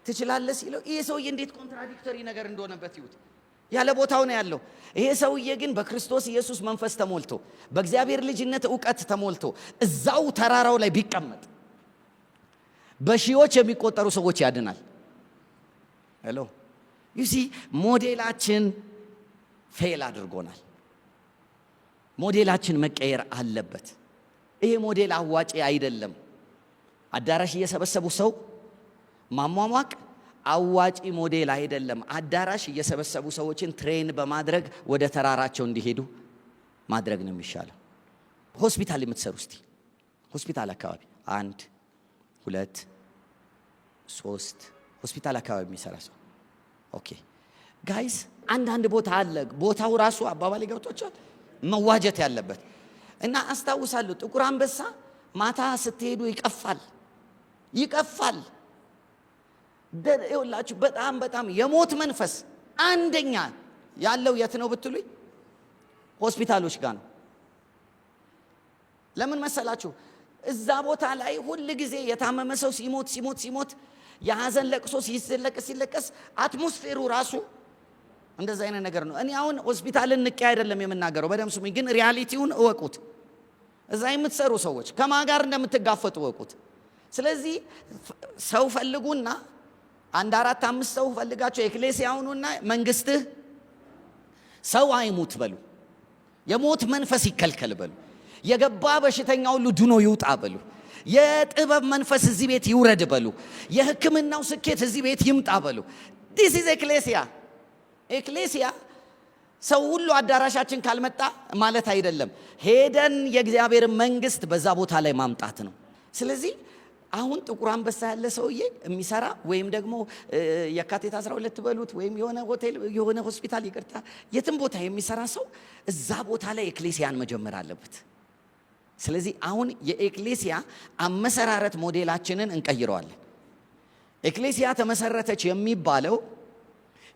ትችላለህ ሲለው፣ ይሄ ሰውዬ እንዴት ኮንትራዲክተሪ ነገር እንደሆነበት ይሁት። ያለ ቦታው ነው ያለው። ይሄ ሰውዬ ግን በክርስቶስ ኢየሱስ መንፈስ ተሞልቶ በእግዚአብሔር ልጅነት ዕውቀት ተሞልቶ እዛው ተራራው ላይ ቢቀመጥ በሺዎች የሚቆጠሩ ሰዎች ያድናል። ዩሲ ሞዴላችን ፌል አድርጎናል። ሞዴላችን መቀየር አለበት። ይሄ ሞዴል አዋጪ አይደለም። አዳራሽ እየሰበሰቡ ሰው ማሟሟቅ አዋጪ ሞዴል አይደለም። አዳራሽ እየሰበሰቡ ሰዎችን ትሬን በማድረግ ወደ ተራራቸው እንዲሄዱ ማድረግ ነው የሚሻለው። ሆስፒታል የምትሰሩ እስቲ ሆስፒታል አካባቢ 1 2 3 ሆስፒታል አካባቢ የሚሰራ ሰው ኦኬ ጋይስ፣ አንዳንድ ቦታ አለ ቦታው ራሱ አባባል ገብቶቻል መዋጀት ያለበት እና አስታውሳለሁ ጥቁር አንበሳ ማታ ስትሄዱ ይቀፋል። ይኸውላችሁ በጣም የሞት መንፈስ አንደኛ ያለው የት ነው ብትሉኝ ሆስፒታሎች ጋር ነው። ለምን መሰላችሁ? እዛ ቦታ ላይ ሁል ጊዜ የታመመ ሰው ሲሞት የሐዘን ለቅሶ ሲለቀስ አትሞስፌሩ ራሱ እንደዛ አይነት ነገር ነው። እኔ አሁን ሆስፒታልን ንቄ አይደለም የምናገረው፣ በደም ስሙኝ። ግን ሪያሊቲውን እወቁት። እዛ የምትሰሩ ሰዎች ከማን ጋር እንደምትጋፈጡ እወቁት። ስለዚህ ሰው ፈልጉና 1 4 5 ሰው ፈልጋቸው ኤክሌሲያውኑና መንግስትህ ሰው አይሙት በሉ፣ የሞት መንፈስ ይከልከል በሉ፣ የገባ በሽተኛ ሁሉ ድኖ ይውጣ በሉ፣ የጥበብ መንፈስ እዚህ ቤት ይውረድ በሉ፣ የሕክምናው ስኬት እዚህ ቤት ይምጣ በሉ። ዲስ ኢዝ ኤክሌሲያ ሰው ሁሉ አዳራሻችን ካልመጣ ማለት አይደለም። ሄደን የእግዚአብሔር መንግስት በዛ ቦታ ላይ ማምጣት ነው። ስለዚህ አሁን ጥቁር አንበሳ ያለ ሰውዬ የሚሰራ ወይም ደግሞ የካቲት 12 በሉት ወይም የሆነ ሆቴል የሆነ ሆስፒታል ይቅርታ የትም ቦታ የሚሰራ ሰው እዛ ቦታ ላይ ኤክሌሲያን መጀመር አለበት። ስለዚህ አሁን የኤክሌሲያ አመሰራረት ሞዴላችንን እንቀይረዋለን። ኤክሌሲያ ተመሰረተች የሚባለው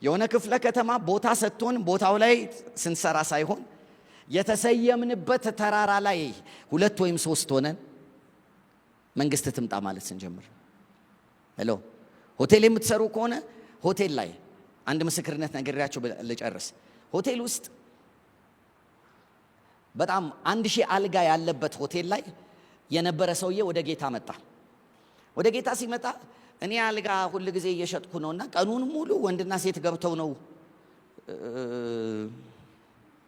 የሆነ ክፍለ ከተማ ቦታ ሰጥቶን ቦታው ላይ ስንሰራ ሳይሆን የተሰየምንበት ተራራ ላይ 2 ወይም 3 ሆነን መንግስት ትምጣ ማለት ስንጀምር። ሆቴል የምትሰሩ ከሆነ ሆቴል ላይ አንድ ምስክርነት ነግሬያቸው ልጨርስ። ሆቴል ውስጥ በጣም 1000 አልጋ ያለበት ሆቴል ላይ የነበረ ሰውዬ ወደ ጌታ መጣ። ወደ ጌታ ሲመጣ እኔ አልጋ ሁሉ ጊዜ እየሸጥኩ ነውና ቀኑን ሙሉ ወንድና ሴት ገብተው ነው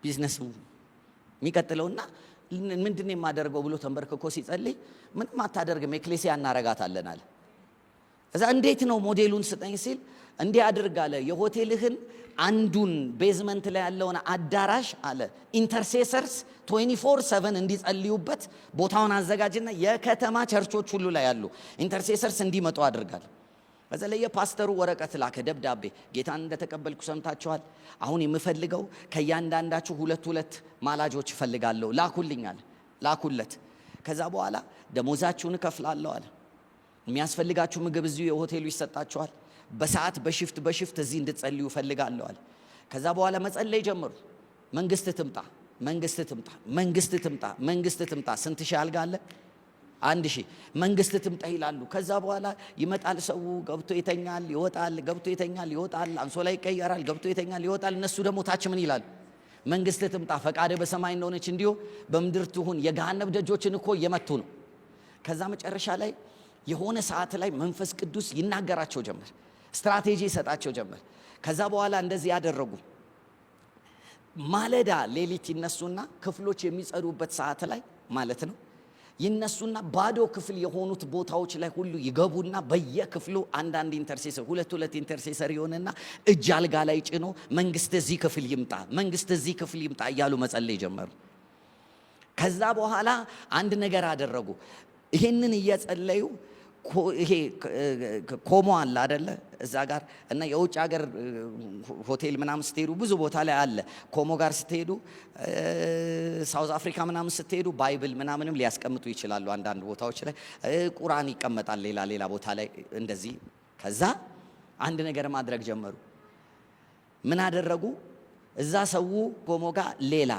ቢዝነስ የሚቀጥለውና ምንድነው የማደርገው ብሎ ተንበርክኮ ሲጸልይ ምንም አታደርግም ኤክሌሲያ እናረጋታለን አለ። እዛ እንዴት ነው ሞዴሉን ስጠኝ ሲል እንዲህ አድርጋለ የሆቴልህን አንዱን ቤዝመንት ላይ ያለውን አዳራሽ አለ ኢንተርሴሰርስ 24/7 እንዲጸልዩበት ቦታውን አዘጋጅና የከተማ ቸርቾች ሁሉ ላይ ያሉ ኢንተርሴሰርስ እንዲመጡ አድርጋለ። ከዛ ለየፓስተሩ ወረቀት ላከ ደብዳቤ፣ ጌታን እንደተቀበልኩ ሰምታችኋል፣ አሁን የምፈልገው ከያንዳንዳችሁ 2 ማላጆች እፈልጋለሁ ላኩልኛል። ላኩለት። ከዛ በኋላ ደሞዛችሁን እከፍላለሁ አለ። የሚያስፈልጋችሁ ምግብ እዚሁ የሆቴሉ ይሰጣችኋል። በሰዓት በሽፍት እዚህ እንድትጸልዩ እፈልጋለሁ አለ። ከዛ በኋላ መጸለይ ጀመሩ። መንግስት ትምጣ፣ መንግስት ትምጣ፣ መንግስት ትምጣ፣ መንግስት ትምጣ። ስንት ሺህ አልጋ አለ? 1000 መንግስት ትምጣ ይላሉ። ከዛ በኋላ ይመጣል ሰው፣ ገብቶ ይተኛል፣ ይወጣል፣ ገብቶ ይተኛል፣ ይወጣል፣ አንሶላ ይቀየራል፣ ገብቶ ይተኛል፣ ይወጣል። እነሱ ደግሞ ታች ምን ይላሉ? መንግስት ትምጣ፣ ፈቃደ በሰማይ እንደሆነች እንዲሁ በምድር ትሁን። የገሃነም ደጆችን እኮ እየመቱ ነው። ከዛ መጨረሻ ላይ የሆነ ሰዓት ላይ መንፈስ ቅዱስ ይናገራቸው ጀመር፣ ስትራቴጂ ይሰጣቸው ጀመር። ከዛ በኋላ እንደዚህ ያደረጉ ማለዳ ሌሊት ይነሱና ክፍሎች የሚጸዱበት ሰዓት ላይ ማለት ነው ይነሱና ባዶ ክፍል የሆኑት ቦታዎች ላይ ሁሉ ይገቡና በየክፍሉ አንዳንድ ኢንተርሴሰር 2 ኢንተርሴሰር ይሆንና እጅ አልጋ ላይ ጭኖ መንግስት እዚህ ክፍል ይምጣ፣ መንግስት እዚህ ክፍል ይምጣ እያሉ መጸለይ ጀመሩ። ከዛ በኋላ አንድ ነገር አደረጉ። ይሄንን እየጸለዩ ይሄ ኮሞ አለ አይደለ እዛ ጋር እና የውጭ ሀገር ሆቴል ምናምን ስትሄዱ ብዙ ቦታ ላይ አለ። ኮሞ ጋር ስትሄዱ ሳውዝ አፍሪካ ምናምን ስትሄዱ ባይብል ምናምንም ሊያስቀምጡ ይችላሉ። አንዳንድ ቦታዎች ላይ ቁርአን ይቀመጣል ሌላ ቦታ ላይ እንደዚህ። ከዛ አንድ ነገር ማድረግ ጀመሩ። ምን አደረጉ? እዛ ሰው ኮሞ ጋር ሌላ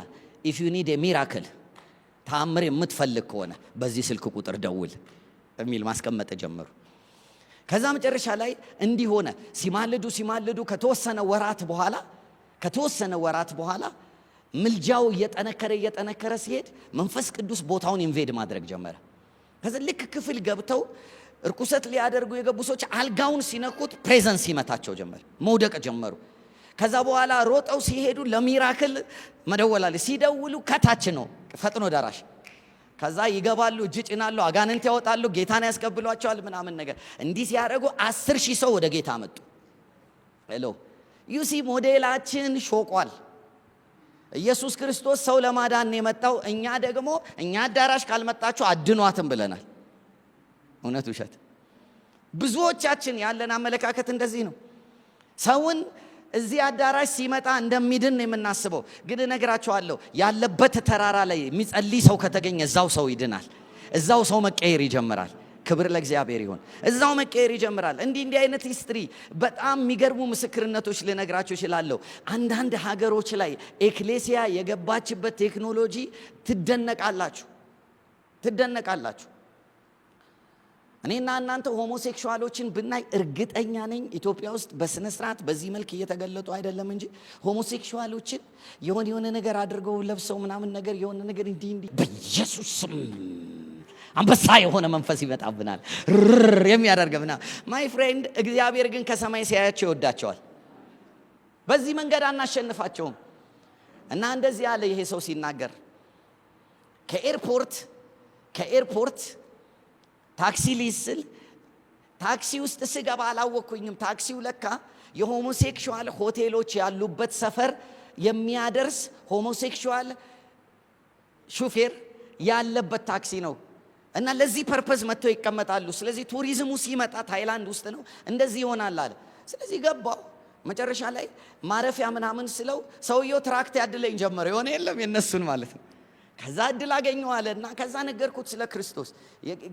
if you need a miracle ተአምር የምትፈልግ ከሆነ በዚህ ስልክ ቁጥር ደውል የሚል ማስቀመጥ ጀመሩ። ከዛ መጨረሻ ላይ እንዲህ ሆነ። ሲማልዱ ከተወሰነ ወራት በኋላ ምልጃው እየጠነከረ ሲሄድ መንፈስ ቅዱስ ቦታውን ኢንቬድ ማድረግ ጀመረ። ከዛ ልክ ክፍል ገብተው እርኩሰት ሊያደርጉ የገቡ ሰዎች አልጋውን ሲነኩት ፕሬዘንስ ይመታቸው ጀመር፣ መውደቅ ጀመሩ። ከዛ በኋላ ሮጠው ሲሄዱ ለሚራክል መደወላለ። ሲደውሉ ከታች ነው ፈጥኖ ደራሽ። ከዛ ይገባሉ፣ እጅ ጭናሉ፣ አጋንንት ያወጣሉ፣ ጌታን ያስቀብሏቸዋል ምናምን ነገር። እንዲህ ሲያደርጉ 10,000 ሰው ወደ ጌታ መጡ። ሄሎ ዩሲ ሞዴላችን ሾቋል። ኢየሱስ ክርስቶስ ሰው ለማዳን ነው የመጣው። እኛ አዳራሽ ካልመጣችሁ አድኗትም ብለናል። እውነት ውሸት? ብዙዎቻችን ያለን አመለካከት እንደዚህ ነው። ሰውን እዚህ አዳራሽ ሲመጣ እንደሚድን የምናስበው፣ ግን እነግራችኋለሁ ያለበት ተራራ ላይ የሚጸልይ ሰው ከተገኘ እዛው ሰው ይድናል። እዛው ሰው መቀየር ይጀምራል። ክብር ለእግዚአብሔር ይሁን። እዛው መቀየር ይጀምራል። እንዲህ አይነት ሂስትሪ በጣም የሚገርሙ ምስክርነቶች ልነግራችሁ እችላለሁ። አንዳንድ ሀገሮች ላይ ኤክሌሲያ የገባችበት ቴክኖሎጂ ትደነቃላችሁ። እኔና እናንተ ሆሞሴክሹዋሎችን ብናይ እርግጠኛ ነኝ ኢትዮጵያ ውስጥ በስነ ስርዓት በዚህ መልክ እየተገለጡ አይደለም እንጂ ሆሞሴክሹዋሎችን የሆነ ነገር አድርገው ለብሰው ምናምን ነገር የሆነ ነገር እንዲህ በኢየሱስ ስም አንበሳ የሆነ መንፈስ ይመጣብናል የሚያደርገውና ማይ ፍሬንድ፣ እግዚአብሔር ግን ከሰማይ ሲያያቸው ይወዳቸዋል። በዚህ መንገድ አናሸንፋቸውም። እና እንደዚህ ያለ ይሄ ሰው ሲናገር ከኤርፖርት ታክሲ ሊስል ታክሲ ውስጥ ስገባ አላወኩኝም። ታክሲው ለካ የሆሞሴክሹዋል ሆቴሎች ያሉበት ሰፈር የሚያደርስ ሆሞሴክሹዋል ሹፌር ያለበት ታክሲ ነው። እና ለዚህ ፐርፐዝ መጥተው ይቀመጣሉ። ስለዚህ ቱሪዝሙ ሲመጣ ታይላንድ ውስጥ ነው እንደዚህ ይሆናል አለ። ስለዚህ ገባው። መጨረሻ ላይ ማረፊያ ምናምን ስለው ሰውየው ትራክት ያድለኝ ጀመረ። የሆነ የለም የነሱን ማለት ነው። ከዛ እድል አገኘው አለና ከዛ ነገርኩት ስለ ክርስቶስ።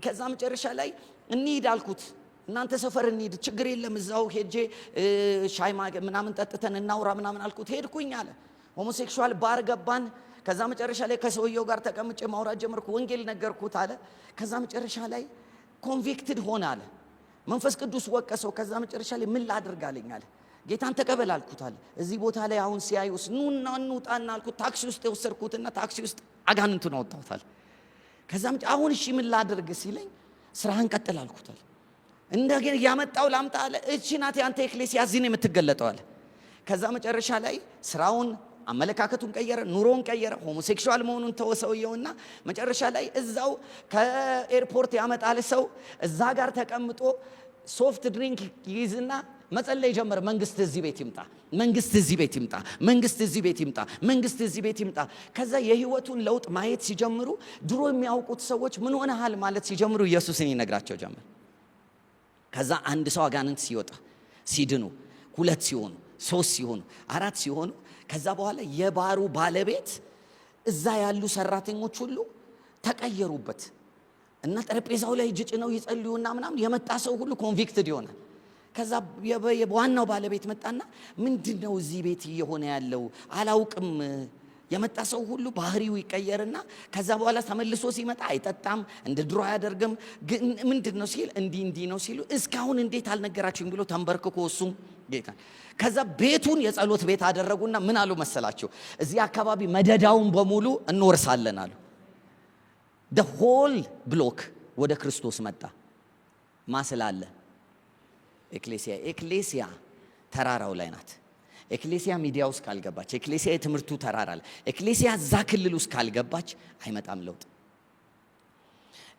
ከዛ መጨረሻ ላይ እንሂድ አልኩት። እናንተ ሰፈር እንሂድ፣ ችግር የለም እዛው ሄጄ ሻይ ምናምን ጠጥተን እናውራ ምናምን አልኩት። ሄድኩኝ አለ። ሆሞሴክሹዋል ባር ገባን። ከዛ መጨረሻ ላይ ከሰውየው ጋር ተቀምጬ ማውራት ጀመርኩ። ወንጌል ነገርኩት አለ። ከዛ መጨረሻ ላይ ኮንቪክትድ ሆነ አለ። መንፈስ ቅዱስ ወቀሰው። ከዛ መጨረሻ ላይ ምን ላድርግ አለኝ አለ። ጌታን ተቀበል አልኩት አለ። እዚህ ቦታ ላይ አሁን ሲያዩስ ኑና እንውጣና አልኩት። ታክሲ ውስጥ የወሰድኩትና ታክሲ ውስጥ አጋንንቱን አወጣሁታል። ከዛ አሁን እሺ ምን ላድርግ ሲለኝ ስራህን ቀጥል አልኩት አለ። እንደገና ያመጣው ላምጣ አለ። እቺ ናት ያንተ ኤክሌሲያ እዚህ ነው የምትገለጠው አለ። ከዛ መጨረሻ ላይ ስራውን አመለካከቱን ቀየረ፣ ኑሮውን ቀየረ፣ ሆሞሴክሹዋል መሆኑን ተወሰውየውና መጨረሻ ላይ እዛው ከኤርፖርት ያመጣል ሰው እዛ ጋር ተቀምጦ ሶፍት ድሪንክ ይይዝና መጸለይ ጀመረ። መንግስት እዚህ ቤት ይምጣ፣ መንግስት እዚህ ቤት ይምጣ፣ መንግስት እዚህ ቤት ይምጣ፣ መንግስት እዚህ ቤት ይምጣ። ከዛ የህይወቱን ለውጥ ማየት ሲጀምሩ ድሮ የሚያውቁት ሰዎች ምን ሆነሃል ማለት ሲጀምሩ ኢየሱስን ይነግራቸው ጀመር። ከዛ አንድ ሰው አጋንንት ሲወጣ ሲድኑ፣ 2 ሲሆኑ፣ 3 ሲሆኑ፣ 4 ሲሆኑ፣ ከዛ በኋላ የባሩ ባለቤት እዛ ያሉ ሰራተኞች ሁሉ ተቀየሩበት እና ጠረጴዛው ላይ እጅ ጭነው ይጸልዩና ምናምን የመጣ ሰው ሁሉ ኮንቪክትድ ይሆናል። ከዛ የዋናው ባለቤት መጣና ምንድነው እዚህ ቤት እየሆነ ያለው አላውቅም። የመጣ ሰው ሁሉ ባህሪው ይቀየርና ከዛ በኋላ ተመልሶ ሲመጣ አይጠጣም፣ እንደ ድሮ አያደርግም። ግን ምንድነው ሲል እንዲህ ነው ሲሉ እስካሁን እንዴት አልነገራችሁኝ ብሎ ተንበርክኮ እሱም ጌታ። ከዛ ቤቱን የጸሎት ቤት አደረጉና ምን አሉ መሰላችሁ? እዚህ አካባቢ መደዳውን በሙሉ እንወርሳለን አሉ። the whole block ወደ ክርስቶስ መጣ። ማስላለ ኤክሌሲያ ተራራው ላይ ናት። ኤክሌሲያ ሚዲያ ውስጥ ካልገባች፣ ኤክሌሲያ የትምህርቱ ተራራ ላይ፣ ኤክሌሲያ እዛ ክልል ውስጥ ካልገባች አይመጣም ለውጥ።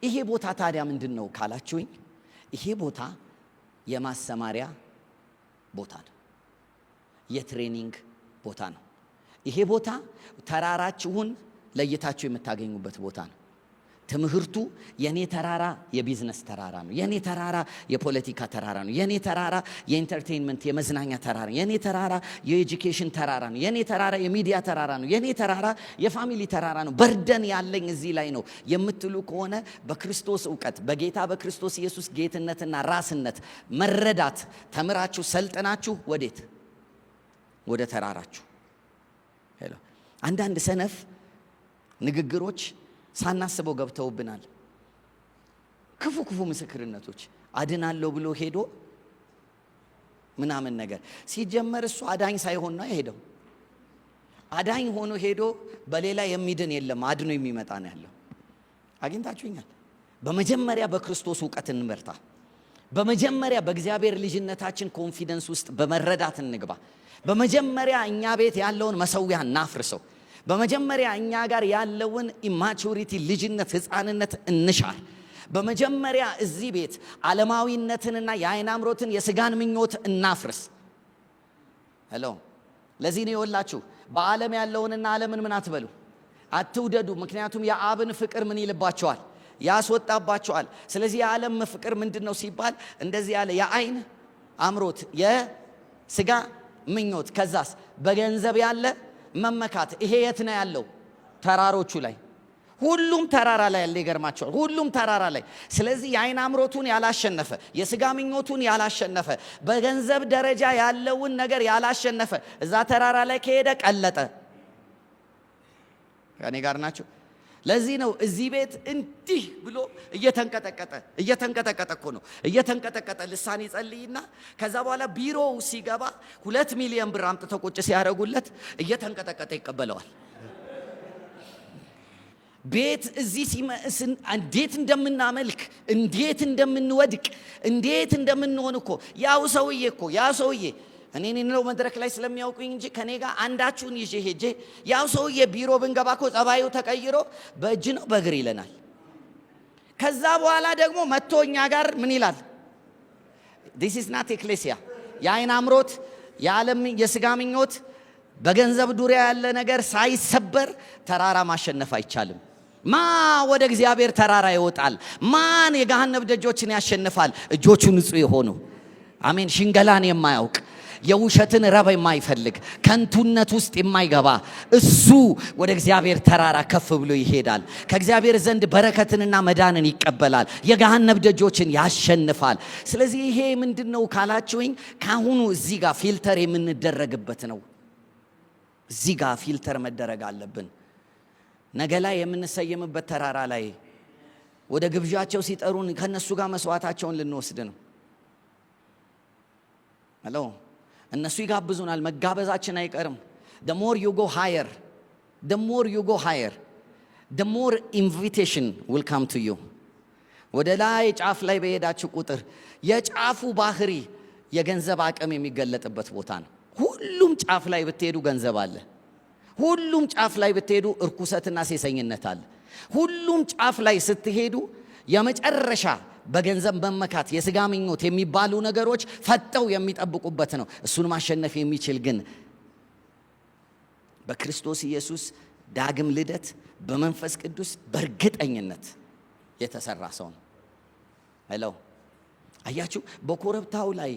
ይሄ ቦታ ታዲያ ምንድነው ካላችሁኝ፣ ይሄ ቦታ የማሰማሪያ ቦታ ነው። የትሬኒንግ ቦታ ነው። ይሄ ቦታ ተራራችሁን ለይታችሁ የምታገኙበት ቦታ ነው። ትምህርቱ የኔ ተራራ የቢዝነስ ተራራ ነው። የኔ ተራራ የፖለቲካ ተራራ ነው። የኔ ተራራ የኢንተርቴይንመንት የመዝናኛ ተራራ ነው። የኔ ተራራ የኤጁኬሽን ተራራ ነው። የኔ ተራራ የሚዲያ ተራራ ነው። የኔ ተራራ የፋሚሊ ተራራ ነው። በርደን ያለኝ እዚህ ላይ ነው የምትሉ ከሆነ በክርስቶስ ዕውቀት በጌታ በክርስቶስ ኢየሱስ ጌትነትና ራስነት መረዳት ተምራችሁ ሰልጠናችሁ ወዴት? ወደ ተራራችሁ። ሄሎ አንዳንድ ሰነፍ ንግግሮች ሳናስበው ገብተውብናል። ክፉ ምስክርነቶች አድናለሁ ብሎ ሄዶ ምናምን ነገር ሲጀመር እሱ አዳኝ ሳይሆን ነው የሄደው። አዳኝ ሆኖ ሄዶ በሌላ የሚድን የለም፣ አድኖ የሚመጣ ነው ያለው። አግኝታችሁኛል። በመጀመሪያ በክርስቶስ ዕውቀት እንበርታ። በመጀመሪያ በእግዚአብሔር ልጅነታችን ኮንፊደንስ ውስጥ በመረዳት እንግባ። በመጀመሪያ እኛ ቤት ያለውን መሰዊያ እናፍርሰው። በመጀመሪያ እኛ ጋር ያለውን ኢማቹሪቲ ልጅነት ሕፃንነት እንሻር። በመጀመሪያ እዚህ ቤት ዓለማዊነትንና የዓይን አምሮትን የስጋን ምኞት እናፍርስ። ሄሎ ለዚህ ነው የወላችሁ በዓለም ያለውንና ዓለምን ምን አትበሉ አትውደዱ። ምክንያቱም የአብን ፍቅር ምን ይልባቸዋል? ያስወጣባቸዋል። ስለዚህ የዓለም ፍቅር ምንድነው ሲባል እንደዚህ ያለ የዓይን አምሮት የስጋ ምኞት፣ ከዛስ በገንዘብ ያለ መመካት። ይሄ የት ነው ያለው? ተራሮቹ ላይ። ሁሉም ተራራ ላይ ያለ ይገርማቸዋል። ሁሉም ተራራ ላይ። ስለዚህ የዓይን አምሮቱን ያላሸነፈ፣ የስጋ ምኞቱን ያላሸነፈ፣ በገንዘብ ደረጃ ያለውን ነገር ያላሸነፈ እዛ ተራራ ላይ ከሄደ ቀለጠ። ከኔ ጋር ናቸው። ለዚህ ነው እዚህ ቤት እንዲህ ብሎ እየተንቀጠቀጠ እኮ ነው። እየተንቀጠቀጠ ልሳን ይጸልይና ከዛ በኋላ ቢሮው ሲገባ 2 ሚሊዮን ብር አምጥተው ቁጭ ሲያደርጉለት እየተንቀጠቀጠ ይቀበለዋል። ቤት እዚህ እንዴት እንደምናመልክ፣ እንዴት እንደምንወድቅ፣ እንዴት እንደምንሆን እኮ ያ ሰውዬ እኔ ነው መድረክ ላይ ስለሚያውቁኝ እንጂ ከኔ ጋር አንዳችሁን ይዤ ሄጄ ያው ሰውዬ ቢሮ ብንገባ እኮ ጸባዩ ተቀይሮ በእጅ ነው በእግር ይለናል። ከዛ በኋላ ደግሞ መጥቶ እኛ ጋር ምን ይላል? this is not ecclesia። የዓይን አምሮት፣ የዓለም የስጋ ምኞት፣ በገንዘብ ዙሪያ ያለ ነገር ሳይሰበር ተራራ ማሸነፍ አይቻልም። ወደ እግዚአብሔር ተራራ ይወጣል? ማን የገሃነም ደጆችን ያሸንፋል? እጆቹ ንጹህ የሆኑ አሜን፣ ሽንገላን የማያውቅ የውሸትን ረብ የማይፈልግ ከንቱነት ውስጥ የማይገባ እሱ ወደ እግዚአብሔር ተራራ ከፍ ብሎ ይሄዳል። ከእግዚአብሔር ዘንድ በረከትንና መዳንን ይቀበላል። የገሃነም ደጆችን ያሸንፋል። ስለዚህ ይሄ ምንድነው ካላችሁኝ ካሁኑ እዚህ ጋር ፊልተር የምንደረግበት ነው። እዚህ ጋር ፊልተር መደረግ አለብን። ነገ ላይ የምንሰየምበት ተራራ ላይ ወደ ግብዣቸው ሲጠሩን ከነሱ ጋር መስዋዕታቸውን ልንወስድ ነው። ሄሎ እነሱ ይጋብዙናል፣ መጋበዛችን አይቀርም። the more you go higher the more invitation will come to you። ወደ ላይ ጫፍ ላይ በሄዳችሁ ቁጥር የጫፉ ባህሪ የገንዘብ አቅም የሚገለጥበት ቦታ ነው። ሁሉም ጫፍ ላይ ብትሄዱ ገንዘብ አለ። ሁሉም ጫፍ ላይ ብትሄዱ እርኩሰትና ሴሰኝነት አለ። ሁሉም ጫፍ ላይ ስትሄዱ የመጨረሻ በገንዘብ መመካት፣ የሥጋ ምኞት የሚባሉ ነገሮች ፈጠው የሚጠብቁበት ነው። እሱን ማሸነፍ የሚችል ግን በክርስቶስ ኢየሱስ ዳግም ልደት በመንፈስ ቅዱስ በእርግጠኝነት የተሰራ ሰው ነው። ሄሎ አያችሁ፣ በኮረብታው ላይ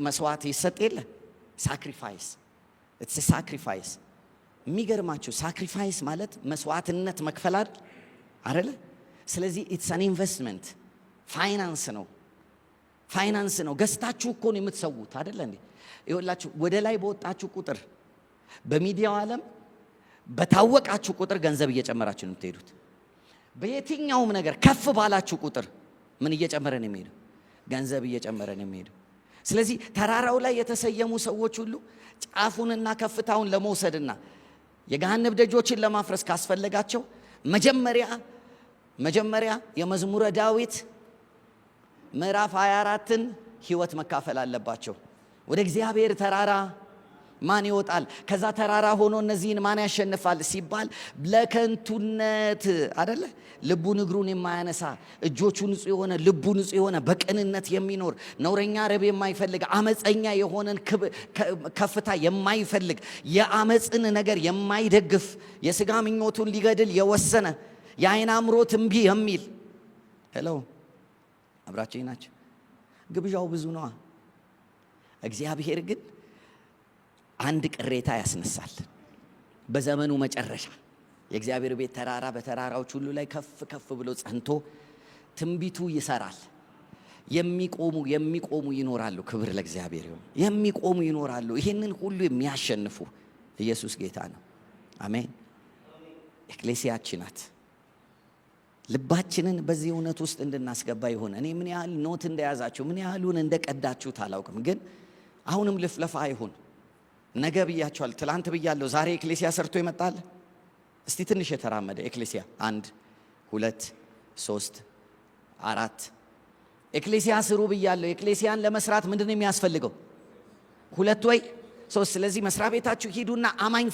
መስዋዕት ይሰጥ የለ ሳክሪፋይስ፣ ኢትስ ሳክሪፋይስ። የሚገርማችሁ ሳክሪፋይስ ማለት መስዋዕትነት መክፈል አይደለ? ስለዚህ ኢትስ አን ኢንቨስትመንት፣ ፋይናንስ ነው። ገዝታችሁ እኮ ነው የምትሰዉት አይደለ እንዴ? ይኸውላችሁ ወደ ላይ በወጣችሁ ቁጥር በሚዲያው ዓለም በታወቃችሁ ቁጥር ገንዘብ እየጨመራችሁ ነው የምትሄዱት። በየትኛውም ነገር ከፍ ባላችሁ ቁጥር ምን እየጨመረ ነው የሚሄደው? ገንዘብ እየጨመረ ነው የሚሄደው። ስለዚህ ተራራው ላይ የተሰየሙ ሰዎች ሁሉ ጫፉንና ከፍታውን ለመውሰድና የገሃነም ደጆችን ለማፍረስ ካስፈለጋቸው መጀመሪያ የመዝሙረ ዳዊት ምዕራፍ 24ን ሕይወት መካፈል አለባቸው። ወደ እግዚአብሔር ተራራ ማን ይወጣል? ከዛ ተራራ ሆኖ እነዚህን ማን ያሸንፋል ሲባል ለከንቱነት አይደለ? ልቡን እግሩን የማያነሳ እጆቹ ንጹህ የሆነ ልቡ ንጹህ የሆነ በቅንነት የሚኖር ነውረኛ ረብ የማይፈልግ አመፀኛ የሆነን ከፍታ የማይፈልግ የአመፅን ነገር የማይደግፍ የሥጋ ምኞቱን ሊገድል የወሰነ የዓይን አምሮት እምቢ የሚል ሄሎ አብራችሁ ናቸው። ግብዣው ብዙ ነዋ። እግዚአብሔር ግን አንድ ቅሬታ ያስነሳል። በዘመኑ መጨረሻ የእግዚአብሔር ቤት ተራራ በተራራዎች ሁሉ ላይ ከፍ ብሎ ጸንቶ ትንቢቱ ይሰራል። የሚቆሙ ይኖራሉ። ክብር ለእግዚአብሔር ይሁን። የሚቆሙ ይኖራሉ። ይህንን ሁሉ የሚያሸንፉ ኢየሱስ ጌታ ነው። አሜን። ኤክሌሲያችን ናት። ልባችንን በዚህ እውነት ውስጥ እንድናስገባ ይሆን። እኔ ምን ያህል ኖት እንደያዛችሁ ምን ያህሉን እንደቀዳችሁት አላውቅም፣ ግን አሁንም ልፍለፋ አይሁን። ነገ ብያቸዋል፣ ትላንት ብያለሁ። ዛሬ ኤክሌሲያ ሰርቶ ይመጣል። እስቲ ትንሽ የተራመደ ኤክሌሲያ 1 2 3 4 ኤክሌሲያ ስሩ ብያለሁ። ኤክሌሲያን ለመስራት ምንድን ነው የሚያስፈልገው? 2 ወይ 3። ስለዚህ መስሪያ ቤታችሁ ሂዱና አማኝ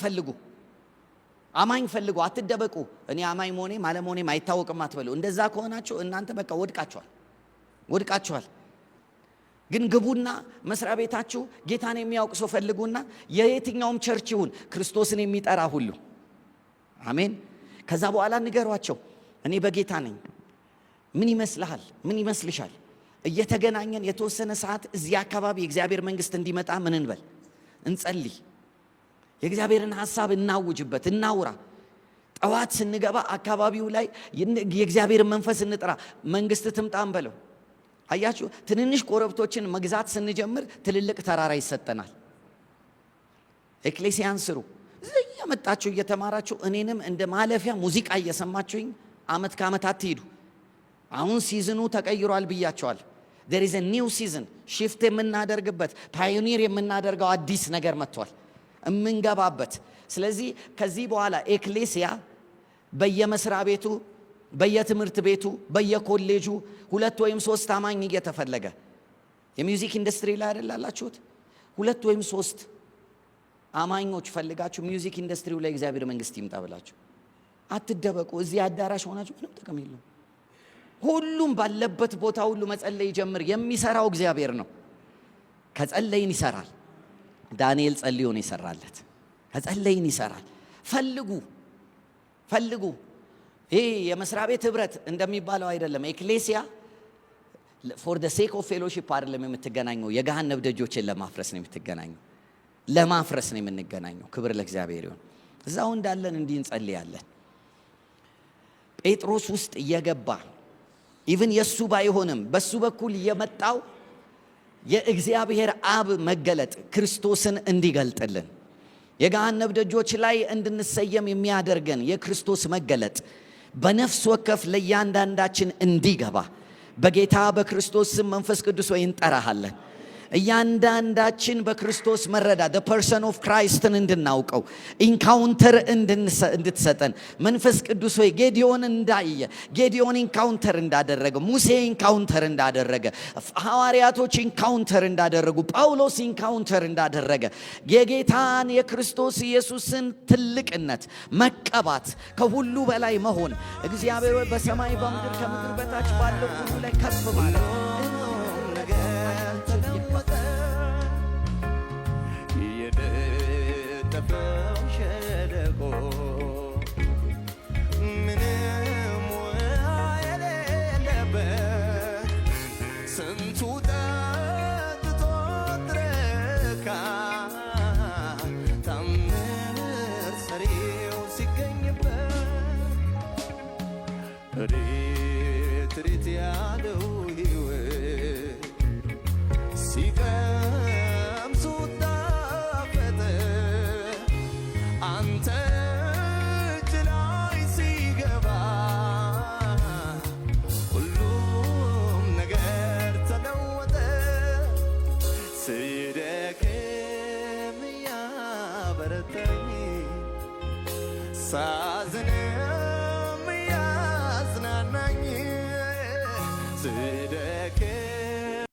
ፈልጉ፣ አትደበቁ። እኔ አማኝ መሆኔም አለመሆኔም አይታወቅም አትበሉ። እንደዛ ከሆናችሁ እናንተ በቃ ወድቃችኋል። ግን ግቡና መስሪያ ቤታችሁ ጌታን የሚያውቅ ሰው ፈልጉና የየትኛውም ቸርች ይሁን ክርስቶስን የሚጠራ ሁሉ አሜን። ከዛ በኋላ ንገሯቸው፣ እኔ በጌታ ነኝ። ምን ይመስልሃል? ምን ይመስልሻል? እየተገናኘን የተወሰነ ሰዓት እዚህ አካባቢ የእግዚአብሔር መንግስት እንዲመጣ ምን እንበል? እንጸልይ። የእግዚአብሔርን ሐሳብ እናውጅበት፣ እናውራ። ጠዋት ስንገባ አካባቢው ላይ የእግዚአብሔርን መንፈስ እንጥራ። መንግስት ትምጣ እንበለው። አያችሁ፣ ትንንሽ ኮረብቶችን መግዛት ስንጀምር ትልልቅ ተራራ ይሰጠናል። ኤክሌሲያን ስሩ። እየመጣችሁ እየተማራችሁ እኔንም እንደ ማለፊያ ሙዚቃ እየሰማችሁኝ አመት ከአመት አትሄዱ። አሁን ሲዝኑ ተቀይሯል ብያቸዋል። there is a new season shift የምናደርግበት ፓዮኒር የምናደርገው አዲስ ነገር መጥቷል እምንገባበት። ስለዚህ ከዚህ በኋላ ኤክሌሲያ በየመስሪያ ቤቱ በየትምህርት ቤቱ በየኮሌጁ 2 ወይም 3 አማኝ እየተፈለገ የሚውዚክ ኢንዱስትሪ ላይ አይደላላችሁት? 2 ወይም 3 አማኞች ፈልጋችሁ ሚውዚክ ኢንዱስትሪው ላይ እግዚአብሔር መንግስት ይምጣ ብላችሁ አትደበቁ። እዚህ አዳራሽ ሆናችሁ ምንም ጥቅም የለውም። ሁሉም ባለበት ቦታ ሁሉ መጸለይ ጀምር። የሚሰራው እግዚአብሔር ነው። ከጸለይን ይሰራል። ዳንኤል ጸልዮ ነው ይሰራለት። ከጸለይን ይሰራል። ፈልጉ። ይሄ የመስሪያ ቤት ህብረት እንደሚባለው አይደለም። ኤክሌሲያ ፎር the sake of fellowship አይደለም የምትገናኘው። የገሃነም ደጆችን ለማፍረስ ነው የምትገናኘው። ለማፍረስ ነው የምንገናኘው። ክብር ለእግዚአብሔር ይሁን። እዛው እንዳለን እንዲህ እንጸልያለን። ጴጥሮስ ውስጥ እየገባ ኢቭን የሱ ባይሆንም በሱ በኩል የመጣው የእግዚአብሔር አብ መገለጥ ክርስቶስን እንዲገልጥልን የገሃነም ደጆች ላይ እንድንሰየም የሚያደርገን የክርስቶስ መገለጥ በነፍስ ወከፍ ለእያንዳንዳችን እንዲገባ በጌታ በክርስቶስ ስም መንፈስ ቅዱስ ወይ እንጠራሃለን። እያንዳንዳችን በክርስቶስ መረዳት the person of Christን እንድናውቀው ኢንካውንተር እንድትሰጠን መንፈስ ቅዱስ ሆይ ጌዲዮን እንዳየ ጌዲዮን ኢንካውንተር እንዳደረገ ሙሴ ኢንካውንተር እንዳደረገ ሐዋርያቶች ኢንካውንተር እንዳደረጉ ጳውሎስ ኢንካውንተር እንዳደረገ የጌታን የክርስቶስ ኢየሱስን ትልቅነት መቀባት ከሁሉ በላይ መሆን እግዚአብሔር በሰማይ በምድር ከምድር በታች ባለው ሁሉ ላይ ከፍ ማለት Sazene